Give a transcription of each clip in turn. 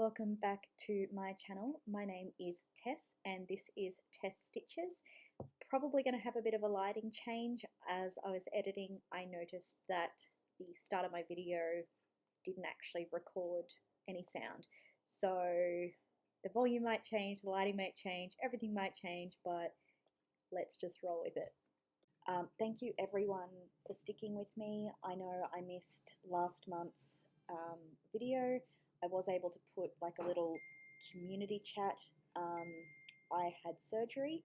welcome back to my channel. My name is Tess and this is Tess Stitches. Probably going to have a bit of a lighting change. As I was editing, I noticed that the start of my video didn't actually record any sound. So the volume might change, the lighting might change, everything might change, but let's just roll with it. Thank you everyone for sticking with me. I know I missed last month's video. I was able to put like a little community chat. I had surgery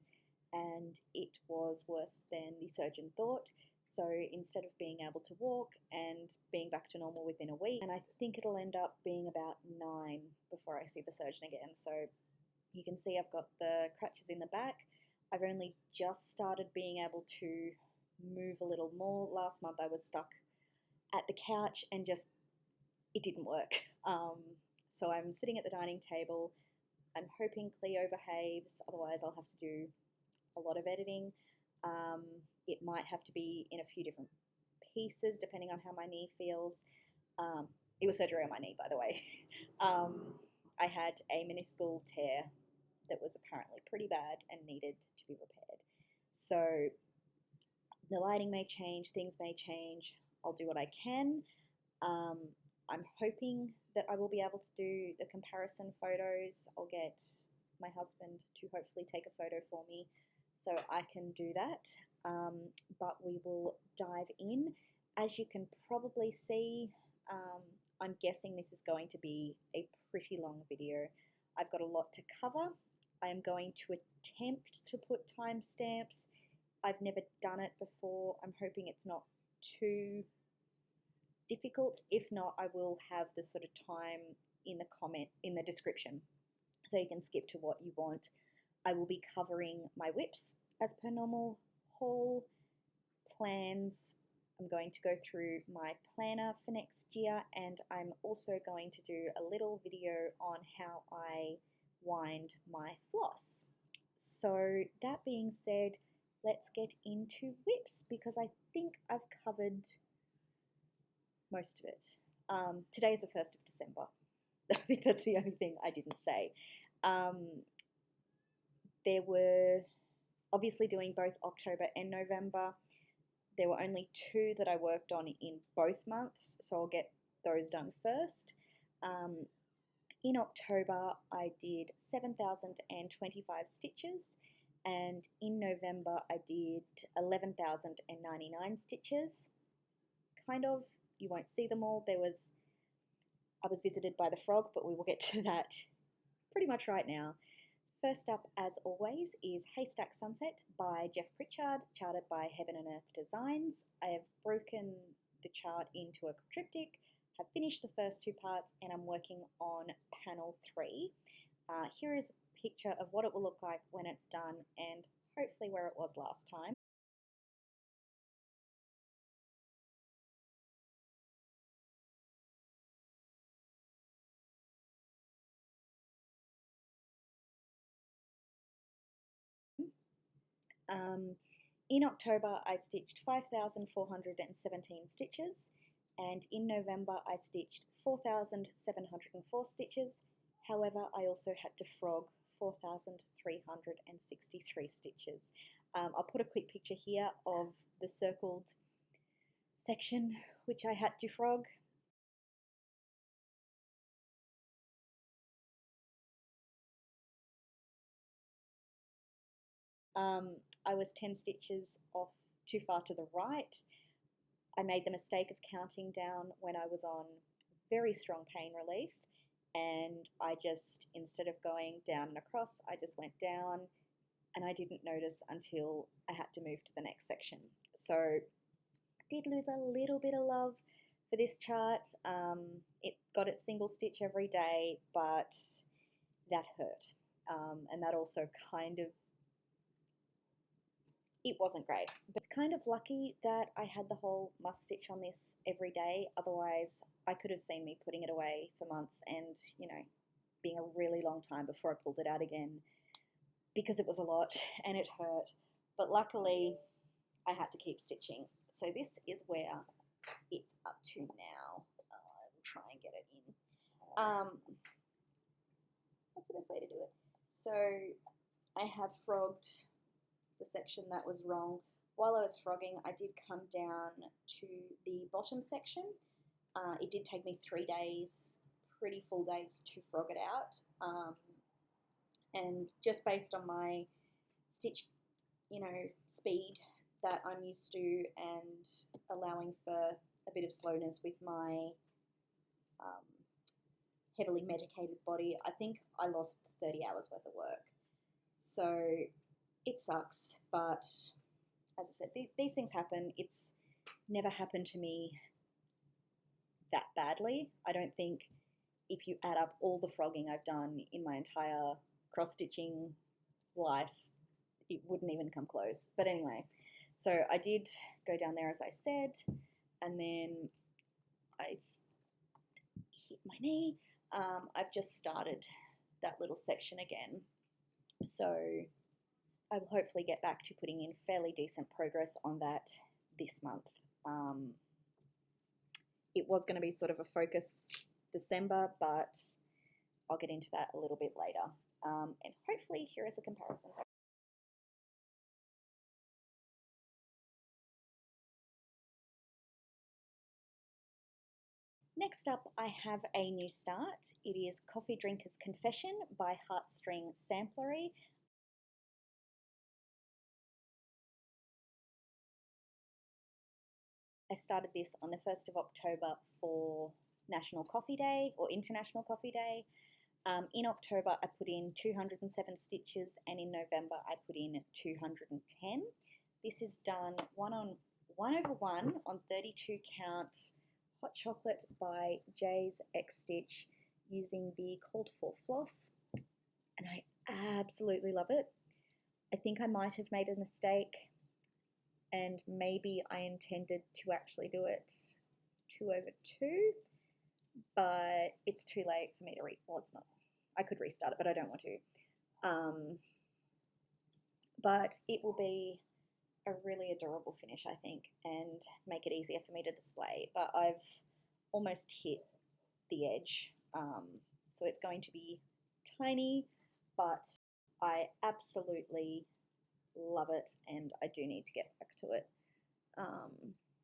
and it was worse than the surgeon thought. So instead of being able to walk and being back to normal within a week, and I think it'll end up being about 9 before I see the surgeon again. So you can see I've got the crutches in the back. I've only just started being able to move a little more. Last month I was stuck at the couch and just it didn't work. So I'm sitting at the dining table. I'm hoping Cleo behaves, otherwise I'll have to do a lot of editing. It might have to be in a few different pieces depending on how my knee feels. It was surgery on my knee, by the way. I had a meniscal tear that was apparently pretty bad and needed to be repaired. So the lighting may change, things may change. I'll do what I can. I'm hoping that I will be able to do the comparison photos. I'll get my husband to hopefully take a photo for me so I can do that. But we will dive in. As you can probably see, I'm guessing this is going to be a pretty long video. I've got a lot to cover. I am going to attempt to put timestamps. I've never done it before. I'm hoping it's not too difficult. If not, I will have the sort of time in the description, so you can skip to what you want. I will be covering my whips as per normal, haul, plans. I'm going to go through my planner for next year, and I'm also going to do a little video on how I wind my floss. So that being said, let's get into whips because I think I've covered most of it. Today is the 1st of December. I think that's the only thing I didn't say. There were obviously doing both October and November. There were only 2 that I worked on in both months, so I'll get those done first. In October, I did 7,025 stitches, and in November, I did 11,099 stitches. Kind of. You won't see them all. I was visited by the frog, but we will get to that pretty much right now. First up, as always, is Haystack Sunset by Jeff Pritchard, charted by Heaven and Earth Designs. I have broken the chart into a triptych, have finished the first 2 parts, and I'm working on panel 3. Here is a picture of what it will look like when it's done and hopefully where it was last time. In October, I stitched 5,417 stitches, and in November, I stitched 4,704 stitches. However, I also had to frog 4,363 stitches. I'll put a quick picture here of the circled section which I had to frog. I was 10 stitches off too far to the right. I made the mistake of counting down when I was on very strong pain relief, and I just, instead of going down and across, I just went down, and I didn't notice until I had to move to the next section. So I did lose a little bit of love for this chart. It got its single stitch every day, but that hurt, and that also kind of, it wasn't great. But it's kind of lucky that I had the whole must stitch on this every day. Otherwise, I could have seen me putting it away for months and, you know, being a really long time before I pulled it out again because it was a lot and it hurt. But luckily, I had to keep stitching. So this is where it's up to now. I will try and get it in. easiest way to do it. So I have frogged the section that was wrong. While I was frogging, I did come down to the bottom section. It did take me 3 days, pretty full days, to frog it out. And just based on my stitch, speed that I'm used to, and allowing for a bit of slowness with my heavily medicated body, I think I lost 30 hours worth of work. So it sucks, but as I said, these things happen. It's never happened to me that badly. I don't think if you add up all the frogging I've done in my entire cross-stitching life, it wouldn't even come close. But anyway, so I did go down there, as I said, and then I hit my knee. I've just started that little section again. So I will hopefully get back to putting in fairly decent progress on that this month. It was going to be sort of a focus December, but I'll get into that a little bit later. And hopefully here is a comparison. Next up, I have a new start. It is Coffee Drinker's Confession by Heartstring Samplery. I started this on the 1st of October for National Coffee Day, or International Coffee Day. In October, I put in 207 stitches, and in November, I put in 210. This is done 1/1 on 32 count Hot Chocolate by Jay's X Stitch using the Called For Floss, and I absolutely love it. I think I might have made a mistake, and maybe I intended to actually do it 2/2, but it's too late for me to well, it's not. I could restart it, but I don't want to. But it will be a really adorable finish, I think, and make it easier for me to display. But I've almost hit the edge, so it's going to be tiny, but I absolutely love it, and I do need to get back to it,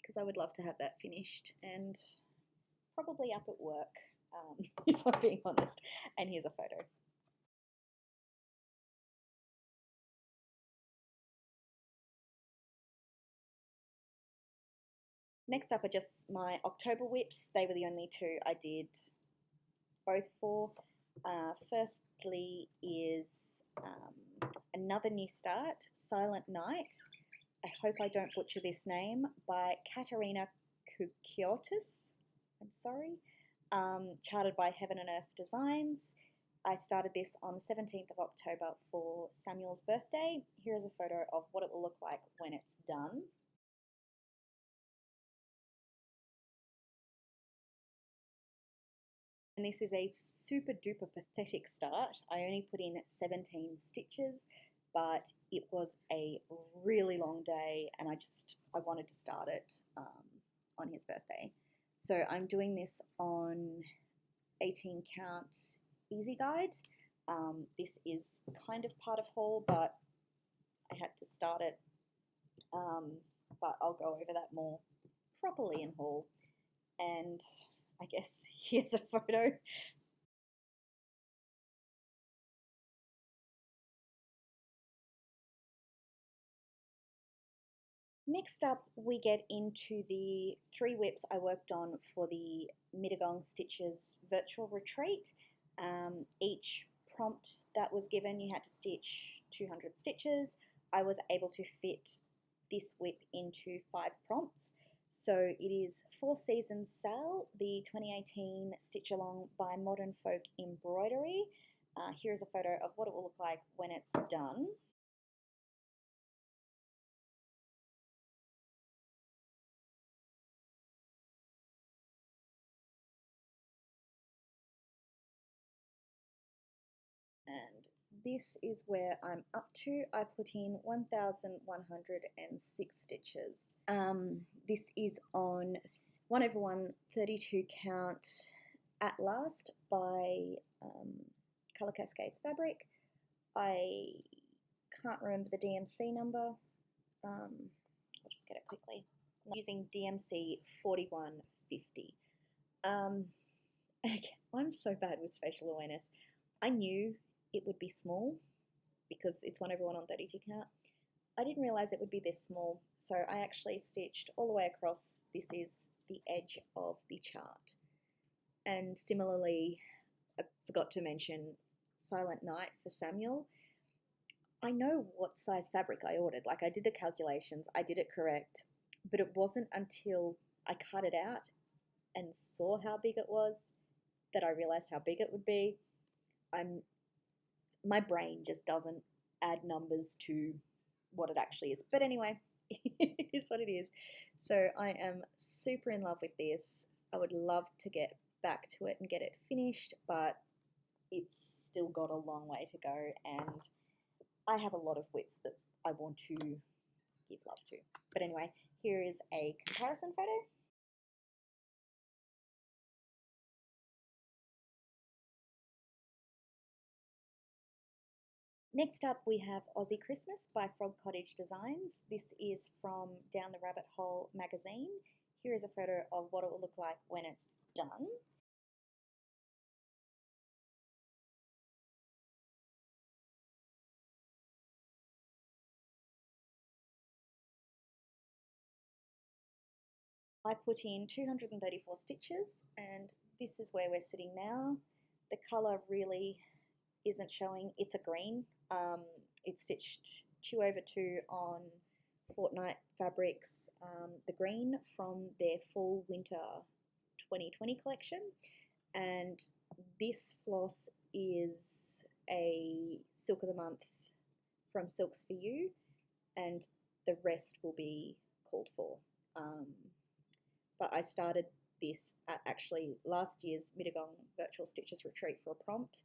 because I would love to have that finished and probably up at work, if I'm being honest. And here's a photo. Next up are just my October whips. They were the only two I did both for. Firstly is Another New Start, Silent Night. I hope I don't butcher this name, by Katerina Kukiotis. I'm sorry. Charted by Heaven and Earth Designs. I started this on the 17th of October for Samuel's birthday. Here is a photo of what it will look like when it's done. And this is a super duper pathetic start. I only put in 17 stitches, but it was a really long day, and I wanted to start it on his birthday. So I'm doing this on 18 count easy guide. This is kind of part of haul, but I had to start it, but I'll go over that more properly in haul. And I guess here's a photo. Next up, we get into the 3 whips I worked on for the Mittagong Stitches virtual retreat. Each prompt that was given, you had to stitch 200 stitches. I was able to fit this whip into 5 prompts. So it is Four Seasons Sal, the 2018 stitch along by Modern Folk Embroidery. Here's a photo of what it will look like when it's done. And this is where I'm up to. I put in 1,106 stitches. This is on 1/1 32 count At Last by Colour Cascades fabric. I can't remember the DMC number. I'll just get it quickly. I'm using DMC 4150. Again, I'm so bad with spatial awareness. I knew it would be small because it's one over one on 32 count. I didn't realize it would be this small, so I actually stitched all the way across. This is the edge of the chart. And similarly, I forgot to mention Silent Night for Samuel. I know what size fabric I ordered. Like, I did the calculations, I did it correct, but it wasn't until I cut it out and saw how big it was that I realized how big it would be. My brain just doesn't add numbers to what it actually is. But anyway, it is what it is. So I am super in love with this. I would love to get back to it and get it finished, but it's still got a long way to go, and I have a lot of whips that I want to give love to. But anyway, here is a comparison photo. Next up, we have Aussie Christmas by Frog Cottage Designs. This is from Down the Rabbit Hole magazine. Here is a photo of what it will look like when it's done. I put in 234 stitches, and this is where we're sitting now. The colour really isn't showing. It's a green. It's stitched 2 over 2 on Fortnite Fabrics, the green from their fall winter 2020 collection, and this floss is a Silk of the Month from Silks for You, and the rest will be called for. But I started this at actually last year's Mittagong Virtual Stitches Retreat for a prompt,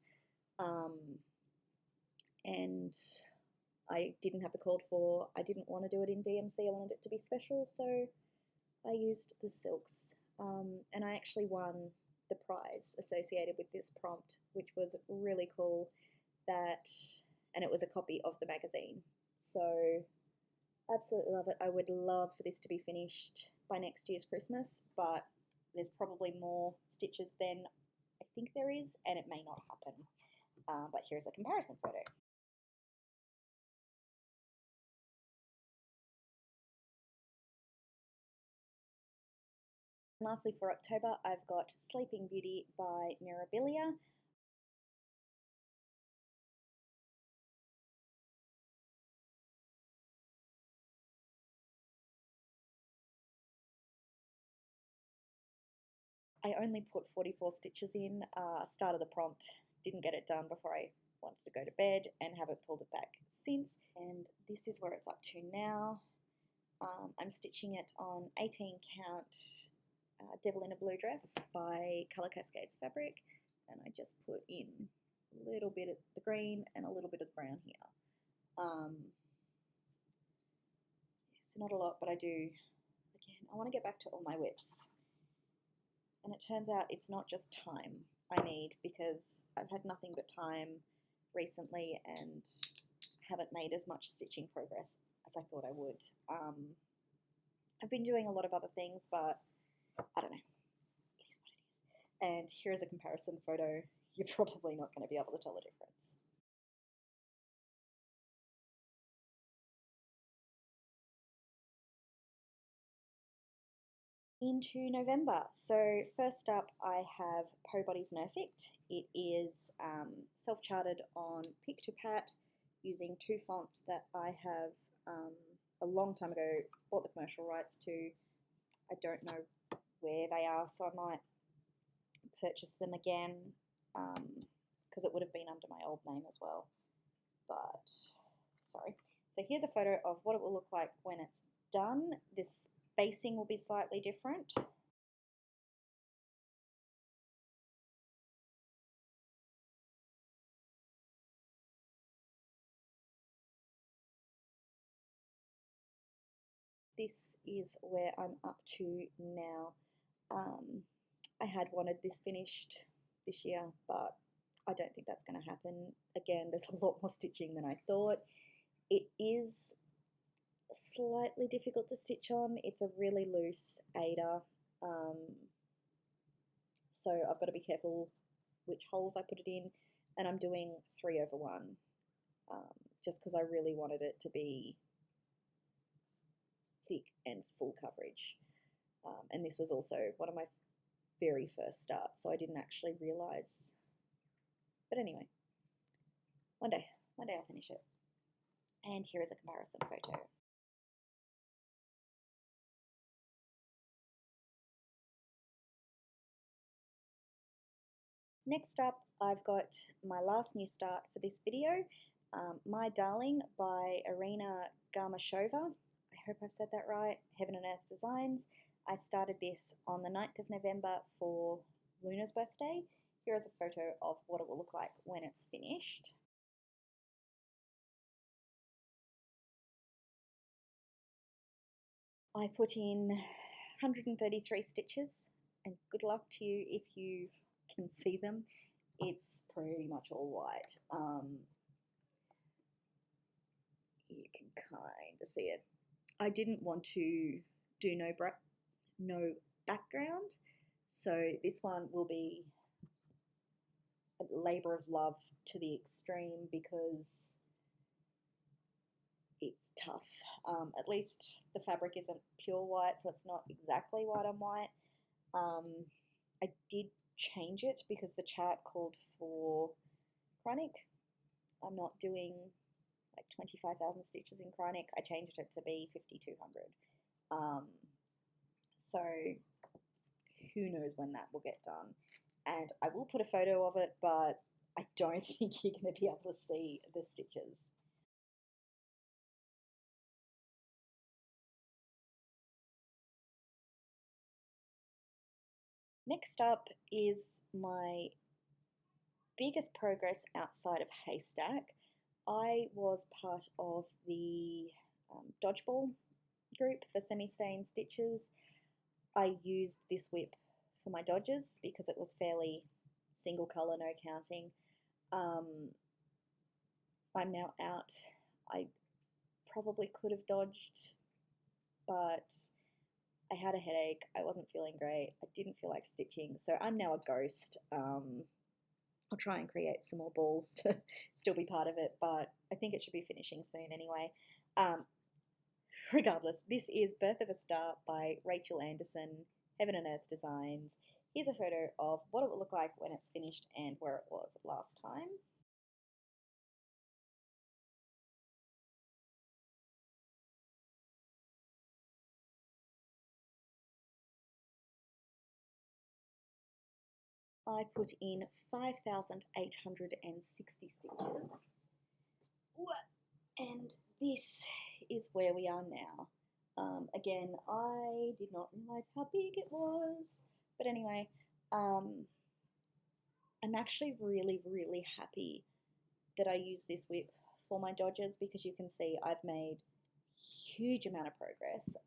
and I didn't have the called for. I didn't want to do it in DMC. I wanted it to be special, so I used the silks, and I actually won the prize associated with this prompt, which was really cool. And it was a copy of the magazine. So absolutely love it. I would love for this to be finished by next year's Christmas, but there's probably more stitches than I think there is, and it may not happen. But here's a comparison photo. And lastly, for October, I've got Sleeping Beauty by Mirabilia. I only put 44 stitches in, started the prompt, didn't get it done before I wanted to go to bed, and haven't pulled it back since. And this is where it's up to now. I'm stitching it on 18 count Devil in a Blue Dress by Colour Cascades fabric, and I just put in a little bit of the green and a little bit of the brown here. So not a lot, but I do, again, I want to get back to all my whips. And it turns out it's not just time I need, because I've had nothing but time recently and haven't made as much stitching progress as I thought I would. I've been doing a lot of other things, but I don't know. It is what it is. And here's a comparison photo. You're probably not going to be able to tell the difference. Into November. So first up, I have Po Body's Nerfict. It is self-charted on Pick to Pat using 2 fonts that I have a long time ago bought the commercial rights to. I don't know where they are, so I might purchase them again, because it would have been under my old name as well. But sorry. So here's a photo of what it will look like when it's done. This spacing will be slightly different. This is where I'm up to now. I had wanted this finished this year, but I don't think that's going to happen. Again, there's a lot more stitching than I thought. It is slightly difficult to stitch on. It's a really loose Aida, so I've got to be careful which holes I put it in, and I'm doing 3/1, just because I really wanted it to be thick and full coverage. And this was also one of my very first starts, so I didn't actually realise. But anyway, one day I'll finish it. And here is a comparison photo. Next up, I've got my last new start for this video, My Darling by Irina Garmashova. I hope I've said that right, Heaven and Earth Designs. I started this on the 9th of November for Luna's birthday. Here is a photo of what it will look like when it's finished. I put in 133 stitches, and good luck to you if you can see them. It's pretty much all white. You can kind of see it. I didn't want to do no background, so this one will be a labour of love to the extreme because it's tough. At least the fabric isn't pure white, so it's not exactly white on white. I did change it because the chart called for chronic. I'm not doing like 25,000 stitches in chronic. I changed it to be 5,200. So who knows when that will get done. And I will put a photo of it, but I don't think you're going to be able to see the stitches. Next up is my biggest progress outside of Haystack. I was part of the dodgeball group for semi-stain stitches. I used this whip for my dodges because it was fairly single colour, no counting. I'm now out. I probably could have dodged, but I had a headache. I wasn't feeling great. I didn't feel like stitching, so I'm now a ghost. I'll try and create some more balls to still be part of it, but I think it should be finishing soon anyway. Regardless, this is Birth of a Star by Rachel Anderson, Heaven and Earth Designs. Here's a photo of what it will look like when it's finished and where it was last time. I put in 5,860 stitches. And this is where we are now. Again, I did not realize how big it was. But anyway, I'm actually really, really happy that I use this whip for my dodges because you can see I've made huge amount of progress.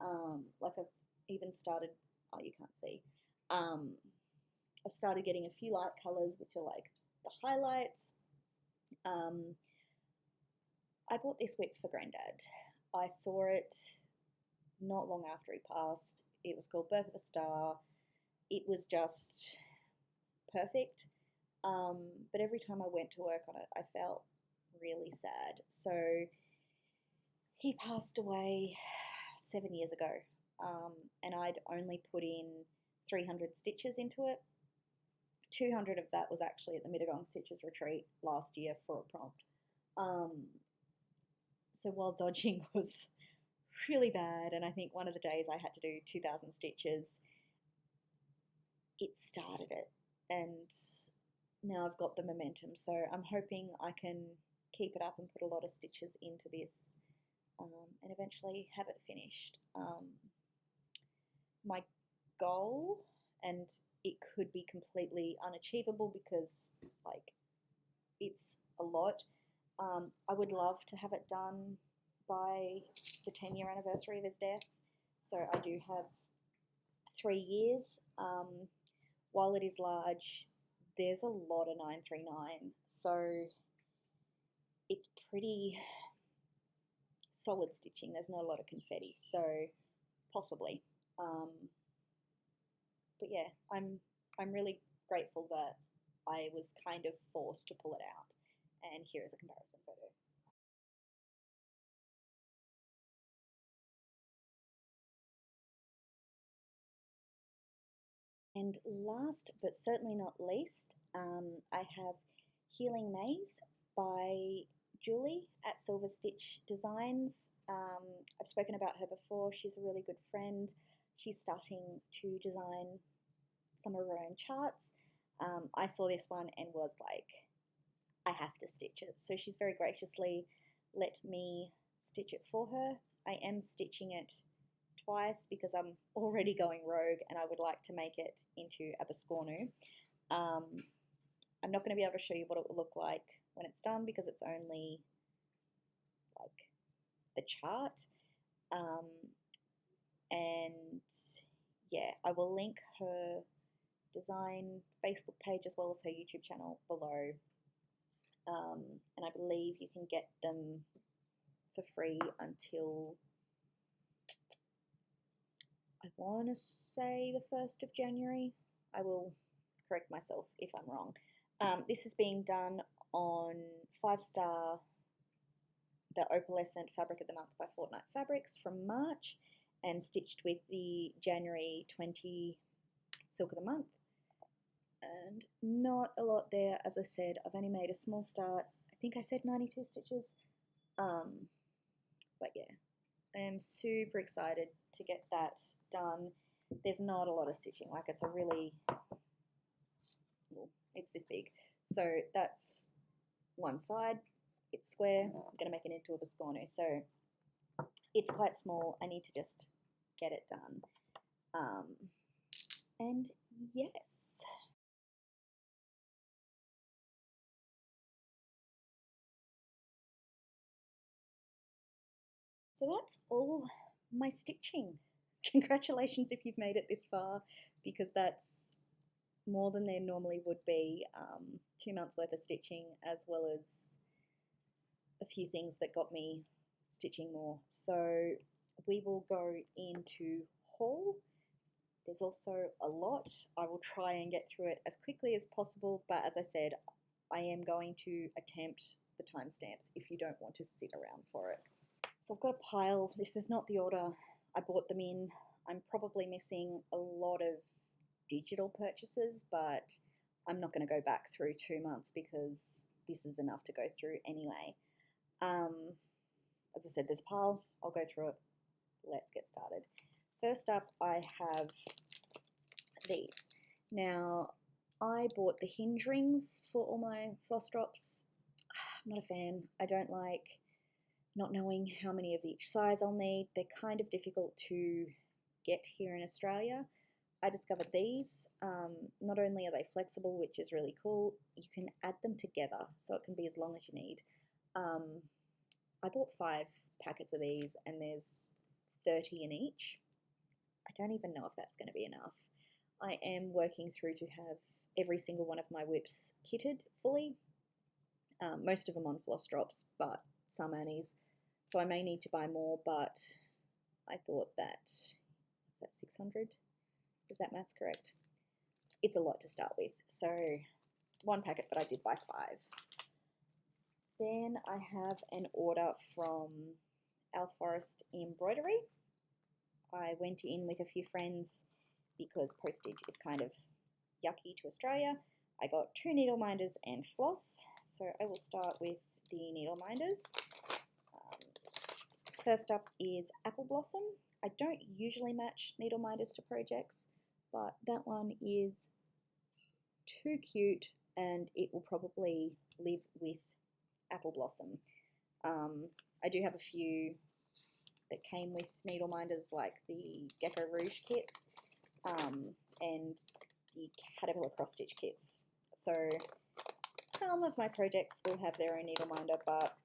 Like I've even started, oh, you can't see. I've started getting a few light colors, which are like the highlights. I bought this whip for Granddad. I saw it not long after he passed. It was called Birth of a Star. It was just perfect. But every time I went to work on it, I felt really sad. So he passed away 7 years ago, and I'd only put in 300 stitches into it. 200 of that was actually at the Mittagong Stitches Retreat last year for a prompt. So while dodging was really bad, and I think one of the days I had to do 2,000 stitches, it started it, and now I've got the momentum. So I'm hoping I can keep it up and put a lot of stitches into this, and eventually have it finished. My goal, and it could be completely unachievable because like it's a lot. I would love to have it done by the 10-year anniversary of his death. So I do have 3 years. While it is large, there's a lot of 939, so it's pretty solid stitching. There's not a lot of confetti, so possibly. But yeah, I'm really grateful that I was kind of forced to pull it out. And here is a comparison photo. And last but certainly not least, I have Healing Maze by Julie at Silver Stitch Designs. I've spoken about her before. She's a really good friend. She's starting to design some of her own charts. I saw this one and was like, I have to stitch it. So she's very graciously let me stitch it for her. I am stitching it twice because I'm already going rogue and I would like to make it into a Biscornu. I'm not going to be able to show you what it will look like when it's done because it's only like the chart. And yeah, I will link her design Facebook page as well as her YouTube channel below. And I believe you can get them for free until, I want to say, the 1st of January. I will correct myself if I'm wrong. This is being done on 5-star, the Opalescent Fabric of the Month by Fortnight Fabrics from March, and stitched with the January 20 Silk of the Month. And not a lot there, as I said. I've only made a small start. I think I said 92 stitches. But yeah, I am super excited to get that done. There's not a lot of stitching. Like, it's a really, well, it's this big. So that's one side. It's square. I'm going to make it into a Biscornu. So it's quite small. I need to just get it done. And yes. So that's all my stitching. Congratulations if you've made it this far, because that's more than there normally would be. 2 months worth of stitching, as well as a few things that got me stitching more. So we will go into haul. There's also a lot. I will try and get through it as quickly as possible, but as I said, I am going to attempt the timestamps if you don't want to sit around for it. So I've got a pile. This is not the order I bought them in. I'm probably missing a lot of digital purchases, but I'm not going to go back through 2 months because this is enough to go through anyway. As I said, there's a pile. I'll go through it. Let's get started. First up, I have these. Now, I bought the hinge rings for all my floss drops. I'm not a fan. I don't like not knowing how many of each size I'll need. They're kind of difficult to get here in Australia. I discovered these. Not only are they flexible, which is really cool, you can add them together so it can be as long as you need. I bought 5 packets of these and there's 30 in each. I don't even know if that's going to be enough. I am working through to have every single one of my whips kitted fully. Most of them on floss drops, but some Annies. So I may need to buy more, but I thought that, is that 600? Is that maths correct? It's a lot to start with. So 1 packet, but I did buy 5. Then I have an order from Our Forest Embroidery. I went in with a few friends because postage is kind of yucky to Australia. I got 2 needle minders and floss. So I will start with the needle minders. First up is Apple Blossom. I don't usually match needle minders to projects, but that one is too cute and it will probably live with Apple Blossom. I do have a few that came with needle minders, like the Gecko Rouge kits and the Caterpillar cross stitch kits. So some of my projects will have their own needle minder, but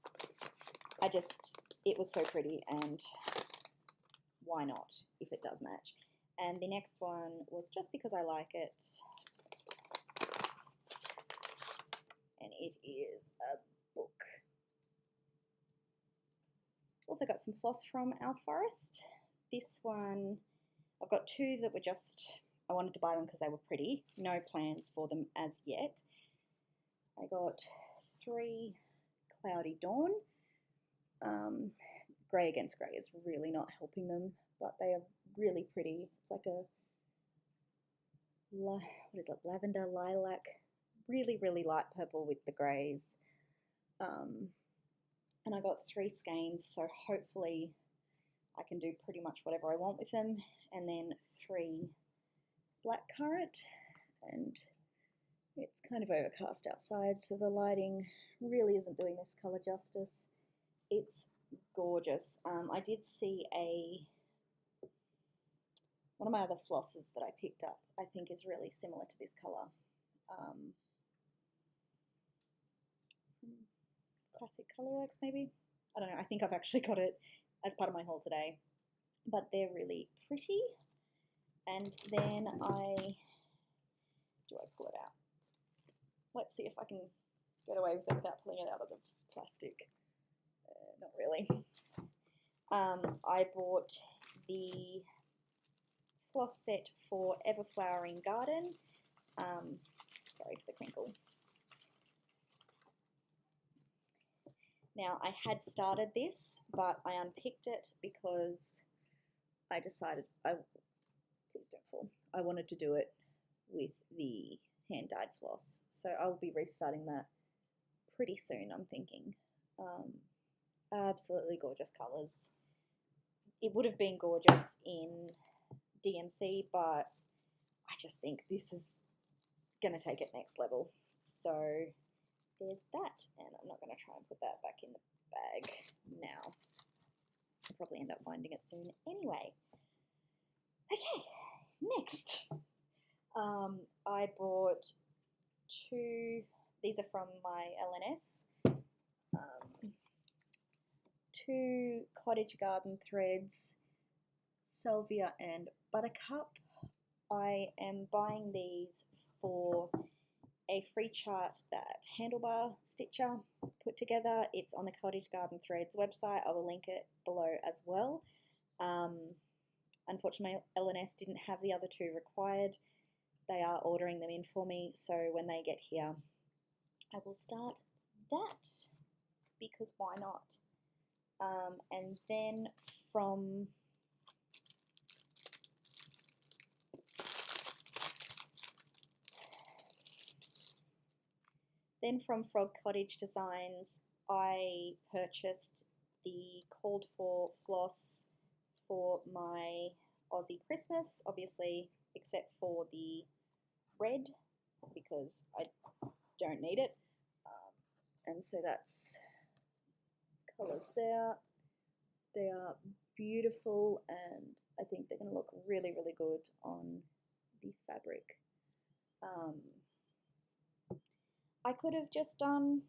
it was so pretty, and why not if it does match. And the next one was just because I like it. and it is a book. Also got some floss from our forest. This one, I've got two that were just, I wanted to buy them because they were pretty. No plans for them as yet. I got 3 Cloudy Dawn. Grey against grey is really not helping them, but they are really pretty. It's like a, what is it, lavender, lilac, really, really light purple with the greys. And I got 3 skeins, so hopefully I can do pretty much whatever I want with them. And then 3 blackcurrant, and it's kind of overcast outside, so the lighting really isn't doing this colour justice. It's gorgeous. I did see one of my other flosses that I picked up, I think is really similar to this colour. Classic Colourworks maybe? I don't know, I think I've actually got it as part of my haul today. But they're really pretty. And then do I pull it out? Let's see if I can get away with it without pulling it out of the plastic. Not really. I bought the floss set for Ever Flowering Garden. Sorry for the crinkle. Now, I had started this, but I unpicked it because I decided, please don't fall, I wanted to do it with the hand-dyed floss. So I'll be restarting that pretty soon, I'm thinking. Absolutely gorgeous colours. It would have been gorgeous in DMC, but I just think this is going to take it next level. So there's that, and I'm not going to try and put that back in the bag now. I'll probably end up finding it soon anyway. Okay, next. I bought 2, these are from my LNS, 2 Cottage Garden threads, Salvia and Buttercup. I am buying these for a free chart that Handlebar Stitcher put together. It's on the Cottage Garden Threads website. I will link it below as well. Unfortunately, LNS didn't have the other 2 required. They are ordering them in for me, so when they get here, I will start that, because why not? And then from Frog Cottage Designs, I purchased the called for floss for my Aussie Christmas, obviously, except for the red, because I don't need it. And so that's colours there. They are beautiful, and I think they're going to look really, really good on the fabric. I could have just done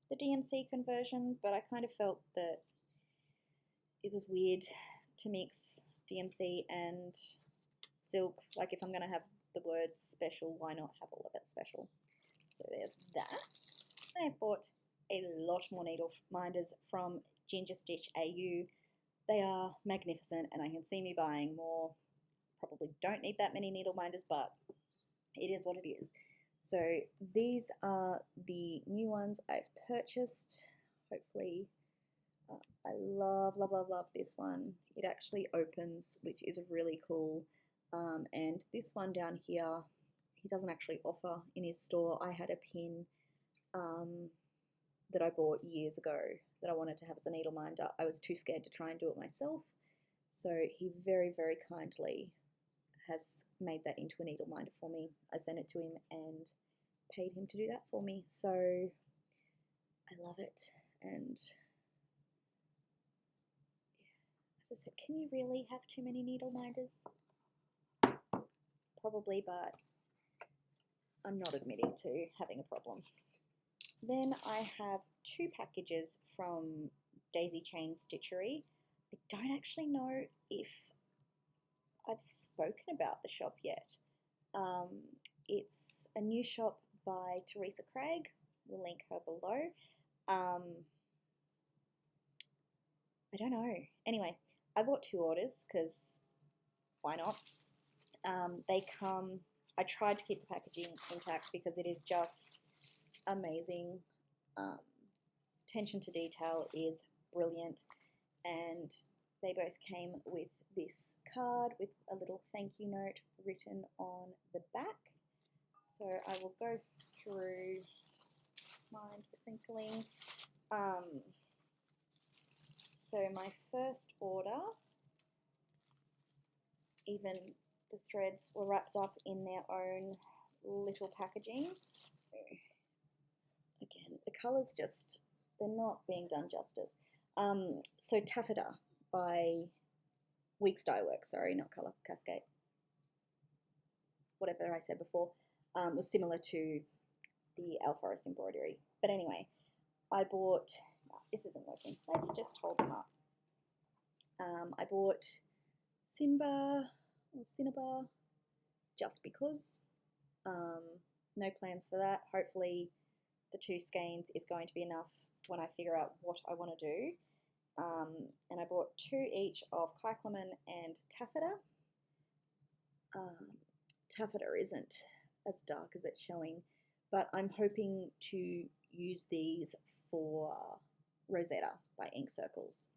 the DMC conversion, but I kind of felt that it was weird to mix DMC and silk. Like, if I'm going to have the words special, why not have all of it special? So there's that. I've bought a lot more needle minders from Ginger Stitch AU. They are magnificent, and I can see me buying more. Probably don't need that many needle minders, but it is what it is. So these are the new ones I've purchased. Hopefully, I love, love, love, love this one. It actually opens, which is really cool. And this one down here, he doesn't actually offer in his store. I had a pin that I bought years ago that I wanted to have as a needle minder. I was too scared to try and do it myself. So he very, very kindly has made that into a needle minder for me. I sent it to him and paid him to do that for me. So I love it. And as I said, can you really have too many needle minders? Probably, but I'm not admitting to having a problem. Then I have 2 packages from Daisy Chain Stitchery. I don't actually know if I've spoken about the shop yet. It's a new shop by Teresa Craig, We'll link her below. I don't know. Anyway, I bought 2 orders because why not? They come, I tried to keep the packaging intact because it is just amazing. Attention to detail is brilliant, and they both came with this card with a little thank you note written on the back. So I will go through, mind the crinkling. So my first order, even the threads were wrapped up in their own little packaging. Again, the colours just, they're not being done justice. So Taffeta by Weeks Dye Works, sorry, not Colour Cascade. Whatever I said before, was similar to the Alforest embroidery. But anyway, I bought, this isn't working, let's just hold them up. I bought Cinnabar just because. No plans for that. Hopefully the 2 skeins is going to be enough when I figure out what I want to do. And I bought 2 each of Kyclamen and Taffeta. Taffeta isn't as dark as it's showing, but I'm hoping to use these for Rosetta by Ink Circles.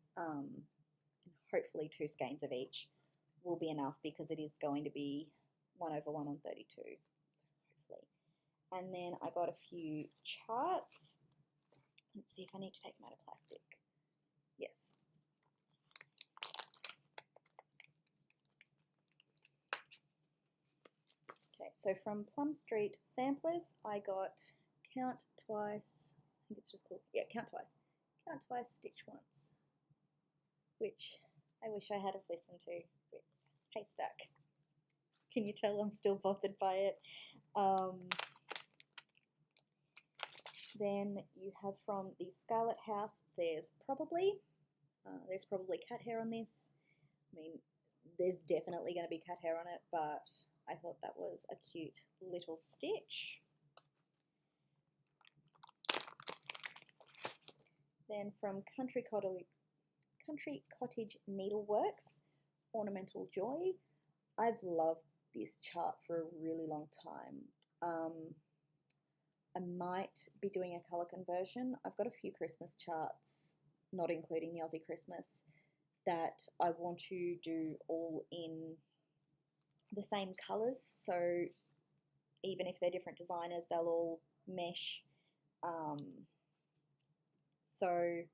Hopefully 2 skeins of each will be enough because it is going to be 1/1 on 32. Hopefully. And then I got a few charts. Let's see if I need to take them out of plastic. Yes. Okay, so from Plum Street Samplers, I got Count Twice, I think it's just called, yeah, Count Twice, Stitch Once, which I wish I had have listened to with Haystack. Can you tell I'm still bothered by it? Then you have from the Scarlet House, there's probably cat hair on this. I mean, there's definitely going to be cat hair on it, but I thought that was a cute little stitch. Then from Country Cottage Needleworks, Ornamental Joy. I've loved this chart for a really long time. I might be doing a colour conversion. I've got a few Christmas charts, not including the Aussie Christmas, that I want to do all in the same colours. So even if they're different designers, they'll all mesh. So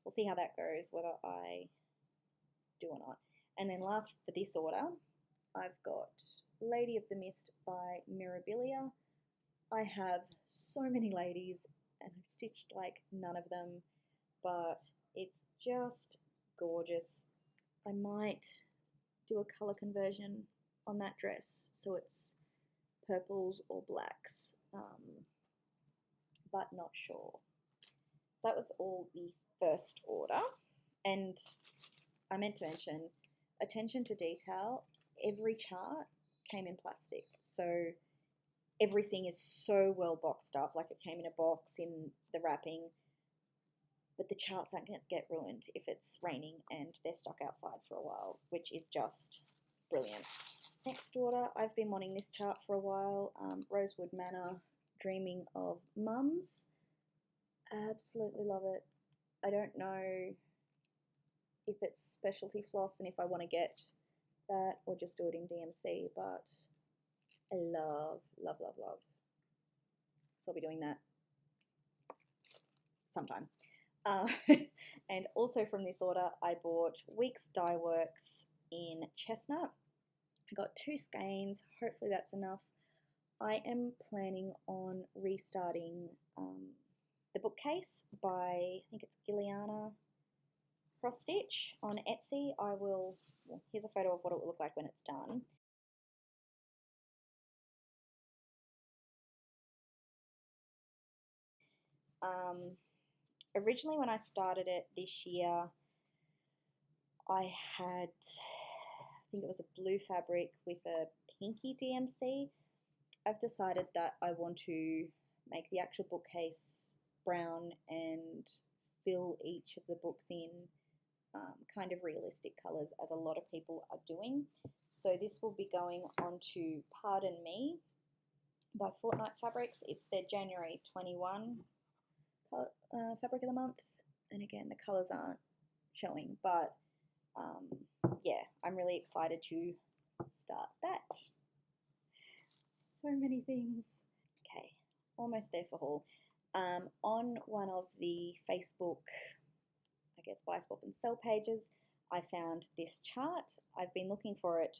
we'll see how that goes, whether I do or not. And then last for this order, I've got Lady of the Mist by Mirabilia. I have so many ladies and I've stitched like none of them, but it's just gorgeous. I might do a colour conversion on that dress so it's purples or blacks, but not sure. That was all the first order, and I meant to mention attention to detail. Every chart came in plastic, so everything is so well boxed up, like it came in a box in the wrapping, but the charts aren't going to get ruined if it's raining and they're stuck outside for a while, which is just brilliant. Next order, I've been wanting this chart for a while, Rosewood Manor, Dreaming of Mums. Absolutely love it. I don't know if it's specialty floss and if I want to get that or just do it in DMC, but I love, love, love, love. So I'll be doing that sometime. And also from this order, I bought Weeks Dye Works in Chestnut. I got 2 skeins, hopefully that's enough. I am planning on restarting the bookcase by, I think it's Gilliana Cross Stitch on Etsy. I will, well, here's a photo of what it will look like when it's done. Originally when I started it this year, I had, I think it was a blue fabric with a pinky DMC. I've decided that I want to make the actual bookcase brown and fill each of the books in kind of realistic colours, as a lot of people are doing. So this will be going on to Pardon Me by Fortnight Fabrics. It's their January 21 fabric of the month, and again the colours aren't showing, but yeah, I'm really excited to start that. So many things. Okay, almost there for haul. On one of the Facebook, I guess, buy, swap and sell pages, I found this chart. I've been looking for it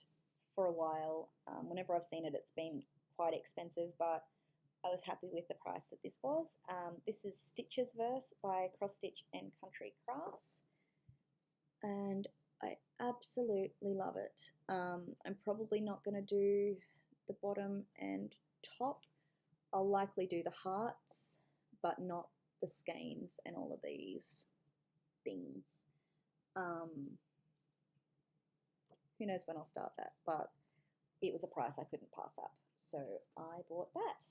for a while. Whenever I've seen it, it's been quite expensive, but I was happy with the price that this was. This is Stitches Verse by Cross Stitch and Country Crafts, and I absolutely love it. I'm probably not going to do the bottom and top. I'll likely do the hearts, but not the skeins and all of these things. Who knows when I'll start that, but it was a price I couldn't pass up, so I bought that.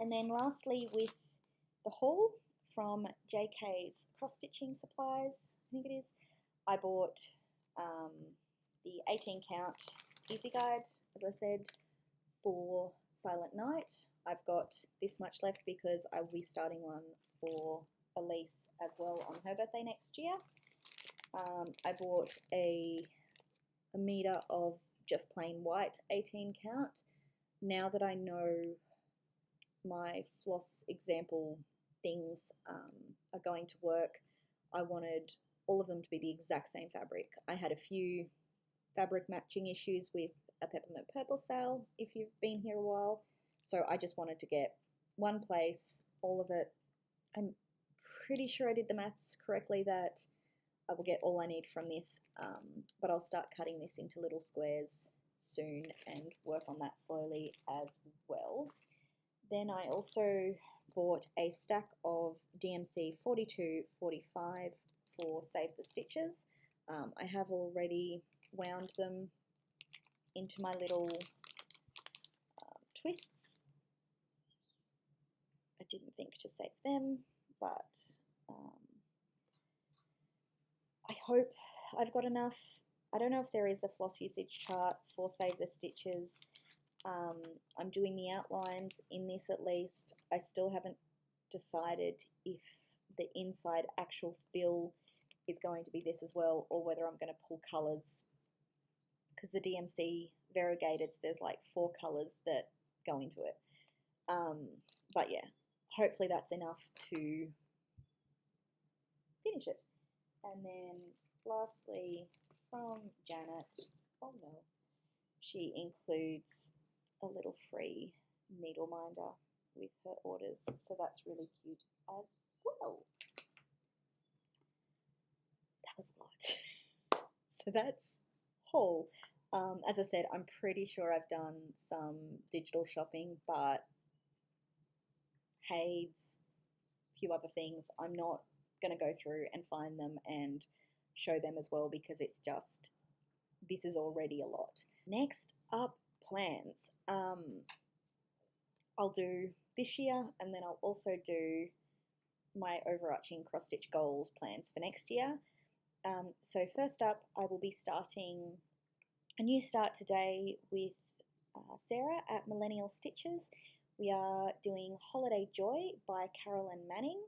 And then lastly, with the haul from JK's Cross Stitching Supplies, I think it is, I bought the 18 count easy guide, as I said, for Silent Night. I've got this much left because I will be starting one for Elise as well on her birthday next year. I bought a meter of just plain white 18 count. Now that I know my floss example things are going to work, I wanted all of them to be the exact same fabric. I had a few fabric matching issues with a peppermint purple sale, if you've been here a while, so I just wanted to get one place, all of it. I'm pretty sure I did the maths correctly that I will get all I need from this, but I'll start cutting this into little squares soon and work on that slowly as well. Then I also bought a stack of DMC 4245 for Save the Stitches. I have already wound them into my little twists. I didn't think to save them, but I hope I've got enough. I don't know if there is a floss usage chart for Save the Stitches. I'm doing the outlines in this at least. I still haven't decided if the inside actual fill is going to be this as well, or whether I'm going to pull colours, because the DMC variegated, there's like 4 colours that go into it. But yeah, hopefully that's enough to finish it. And then lastly, from Janet, oh no, she includes a little free needle minder with her orders, so that's really cute as well. That was a lot. So that's haul. As I said, I'm pretty sure I've done some digital shopping, but Hades, a few other things, I'm not going to go through and find them and show them as well, because it's just, this is already a lot. Next up, plans. I'll do this year, and then I'll also do my overarching cross-stitch goals plans for next year. So first up, I will be starting a new start today with Sarah at Millennial Stitches. We are doing Holiday Joy by Carolyn Manning.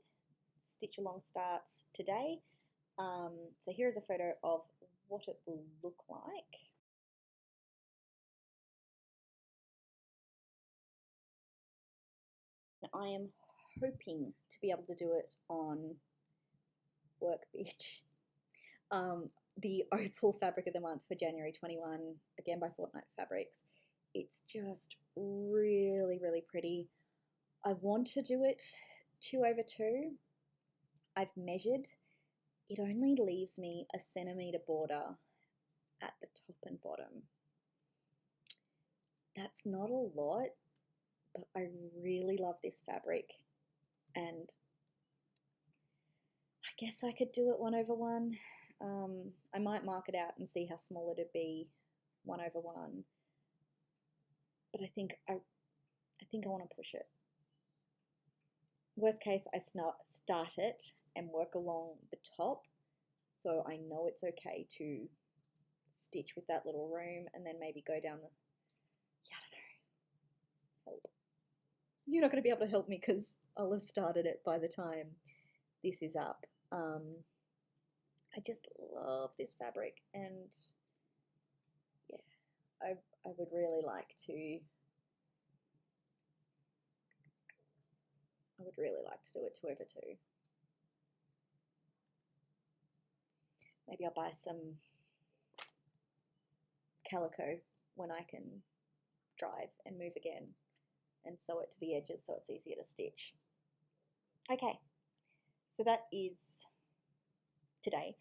Stitch along starts today. So here is a photo of what it will look like. I am hoping to be able to do it on Work Beach. The Opal Fabric of the Month for January 21, again by Fortnight Fabrics. It's just really, really pretty. I want to do it 2/2. I've measured. It only leaves me a centimetre border at the top and bottom. That's not a lot, but I really love this fabric, and I guess I could do it 1/1. I might mark it out and see how small it'd be 1/1, but I think I want to push it. worst case, I start it and work along the top, so I know it's okay to stitch with that little room and then maybe go down the, yeah, I don't know, help. You're not going to be able to help me because I'll have started it by the time this is up. I just love this fabric, and yeah, I would really like to. I would really like to do it 2/2. Maybe I'll buy some calico when I can drive and move again and sew it to the edges so it's easier to stitch. Okay, so that is today.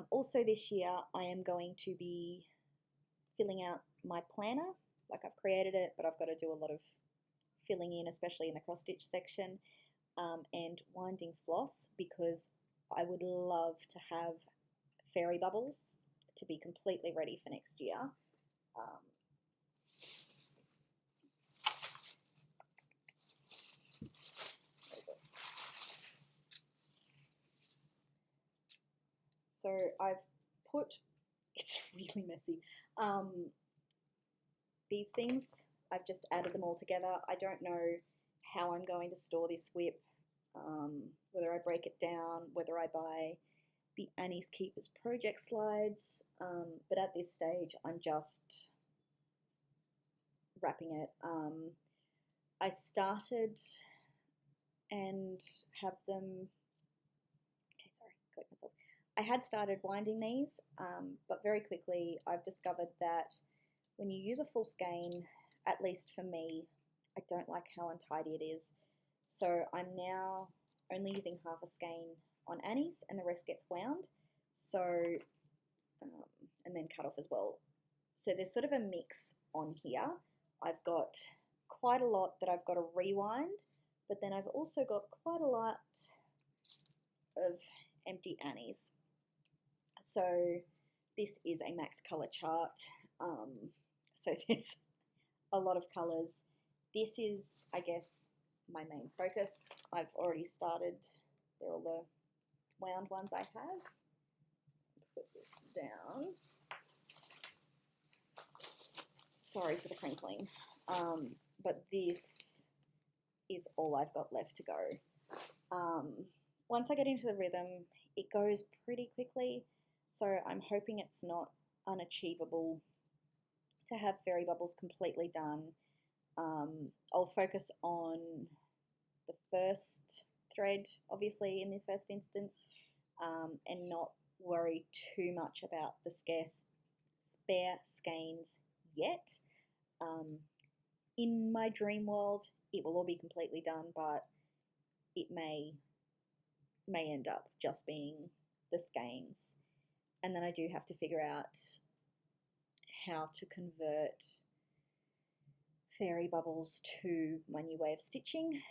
Also this year I am going to be filling out my planner. Like, I've created it, but I've got to do a lot of filling in, especially in the cross stitch section, and winding floss, because I would love to have fairy bubbles to be completely ready for next year. So I've put, it's really messy, these things, I've just added them all together. I don't know how I'm going to store this whip, whether I break it down, whether I buy the Annie's Keepers project slides, but at this stage I'm just wrapping it. I started and have them, okay, sorry, collect myself. I had started winding these, but very quickly I've discovered that when you use a full skein, at least for me, I don't like how untidy it is. So I'm now only using half a skein on Annie's, and the rest gets wound. So, and then cut off as well. So there's sort of a mix on here. I've got quite a lot that I've got to rewind, but then I've also got quite a lot of empty Annies. So this is a max color chart. So there's a lot of colors. This is, I guess, my main focus. I've already started. They're all the wound ones I have. Put this down. Sorry for the crinkling. But this is all I've got left to go. Once I get into the rhythm, it goes pretty quickly. So I'm hoping it's not unachievable to have fairy bubbles completely done. I'll focus on the first thread, obviously, in the first instance, and not worry too much about the spare skeins yet. In my dream world, it will all be completely done, but it may end up just being the skeins. And then I do have to figure out how to convert fairy bubbles to my new way of stitching,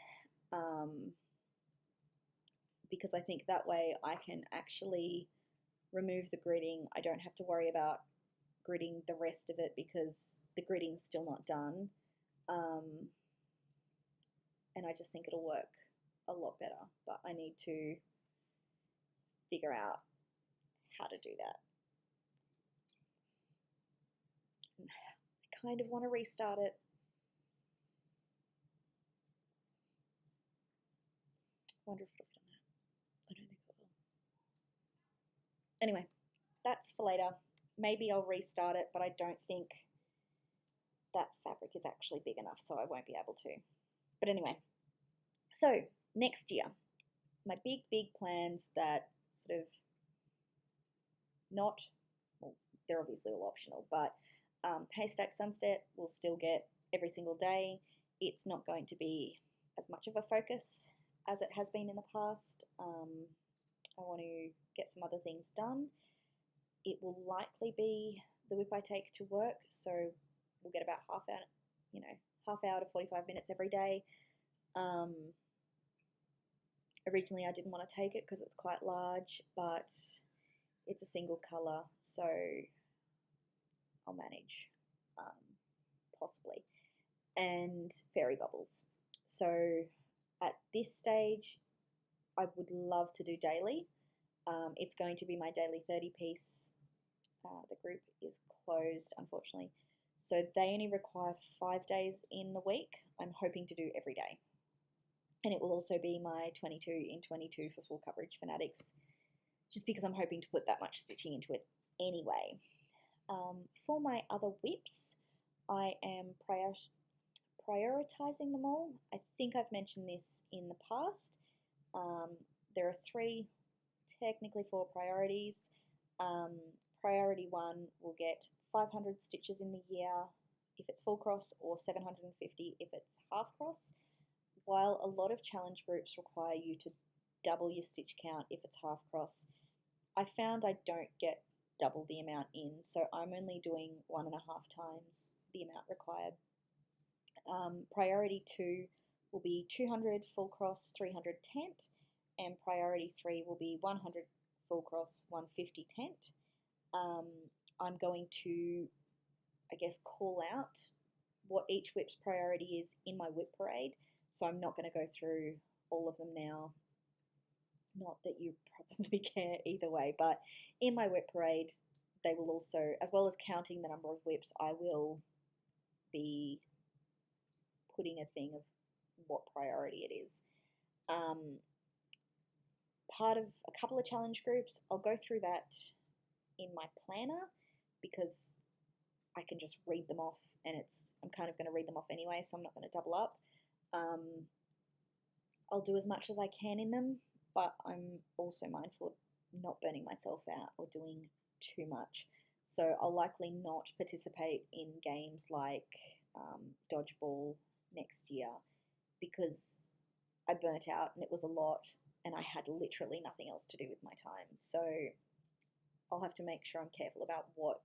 because I think that way I can actually remove the gridding. I don't have to worry about gridding the rest of it because the gridding's still not done, and I just think it'll work a lot better, but I need to figure out how to do that. I kind of want to restart it. I wonder if I've done that. I don't think I will. Anyway, that's for later. Maybe I'll restart it, but I don't think that fabric is actually big enough, so I won't be able to. But anyway, so next year, my big plans that sort of not, well, they're obviously all optional, but Haystack Sunset will still get every single day. It's not going to be as much of a focus as it has been in the past. I want to get some other things done. It will likely be the whip I take to work, so we'll get about half hour to 45 minutes every day. Originally I didn't want to take it because it's quite large, but it's a single colour, so I'll manage, possibly. And fairy bubbles. So At this stage, I would love to do daily. It's going to be my daily 30 piece. The group is closed, unfortunately. So they only require 5 days in the week. I'm hoping to do every day. And it will also be my 22 in 22 for full coverage fanatics, just because I'm hoping to put that much stitching into it anyway. For my other whips, I am prioritizing them all. I think I've mentioned this in the past. There are technically four priorities. Priority 1 will get 500 stitches in the year if it's full cross, or 750 if it's half cross, while a lot of challenge groups require you to double your stitch count if it's half cross. I found I don't get double the amount in, so I'm only doing 1.5 times the amount required. Priority 2 will be 200 full cross, 300 tent, and priority 3 will be 100 full cross, 150 tent. I'm going to, I guess, call out what each whip's priority is in my whip parade, so I'm not going to go through all of them now. Not that you probably care either way, but in my whip parade, they will also, as well as counting the number of whips, I will be putting a thing of what priority it is. Part of a couple of challenge groups, I'll go through that in my planner because I can just read them off, and I'm kind of going to read them off anyway, so I'm not going to double up. I'll do as much as I can in them, but I'm also mindful of not burning myself out or doing too much. So I'll likely not participate in games like dodgeball next year because I burnt out and it was a lot and I had literally nothing else to do with my time. So I'll have to make sure I'm careful about what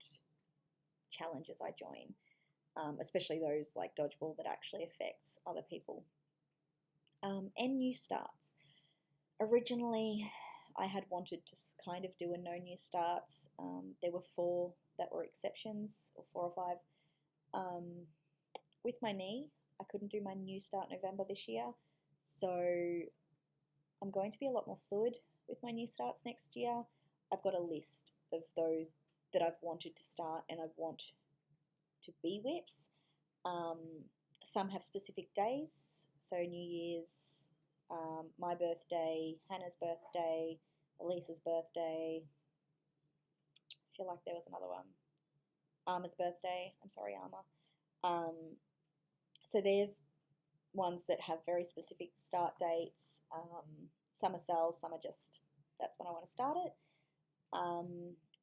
challenges I join, especially those like dodgeball that actually affects other people. And new starts. Originally, I had wanted to kind of do a no new starts. There were 4 that were exceptions, or 4 or 5. With my knee, I couldn't do my new start November this year, so I'm going to be a lot more fluid with my new starts next year. I've got a list of those that I've wanted to start and I want to be whips. Some have specific days, so New Year's, my birthday, Hannah's birthday, Elisa's birthday. I feel like there was another one. Arma's birthday. I'm sorry, Arma. So there's ones that have very specific start dates. Some are sales, some are just, that's when I want to start it.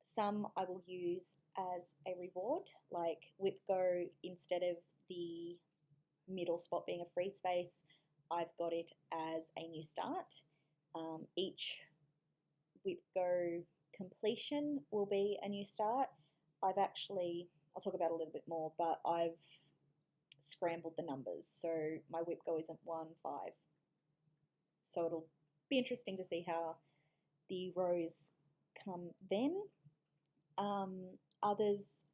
Some I will use as a reward, like Whip Go, instead of the middle spot being a free space, I've got it as a new start. Each Whip Go completion will be a new start. I'll talk about it a little bit more, but I've scrambled the numbers, so my Whip Go isn't 1, 5. So it'll be interesting to see how the rows come then. Others,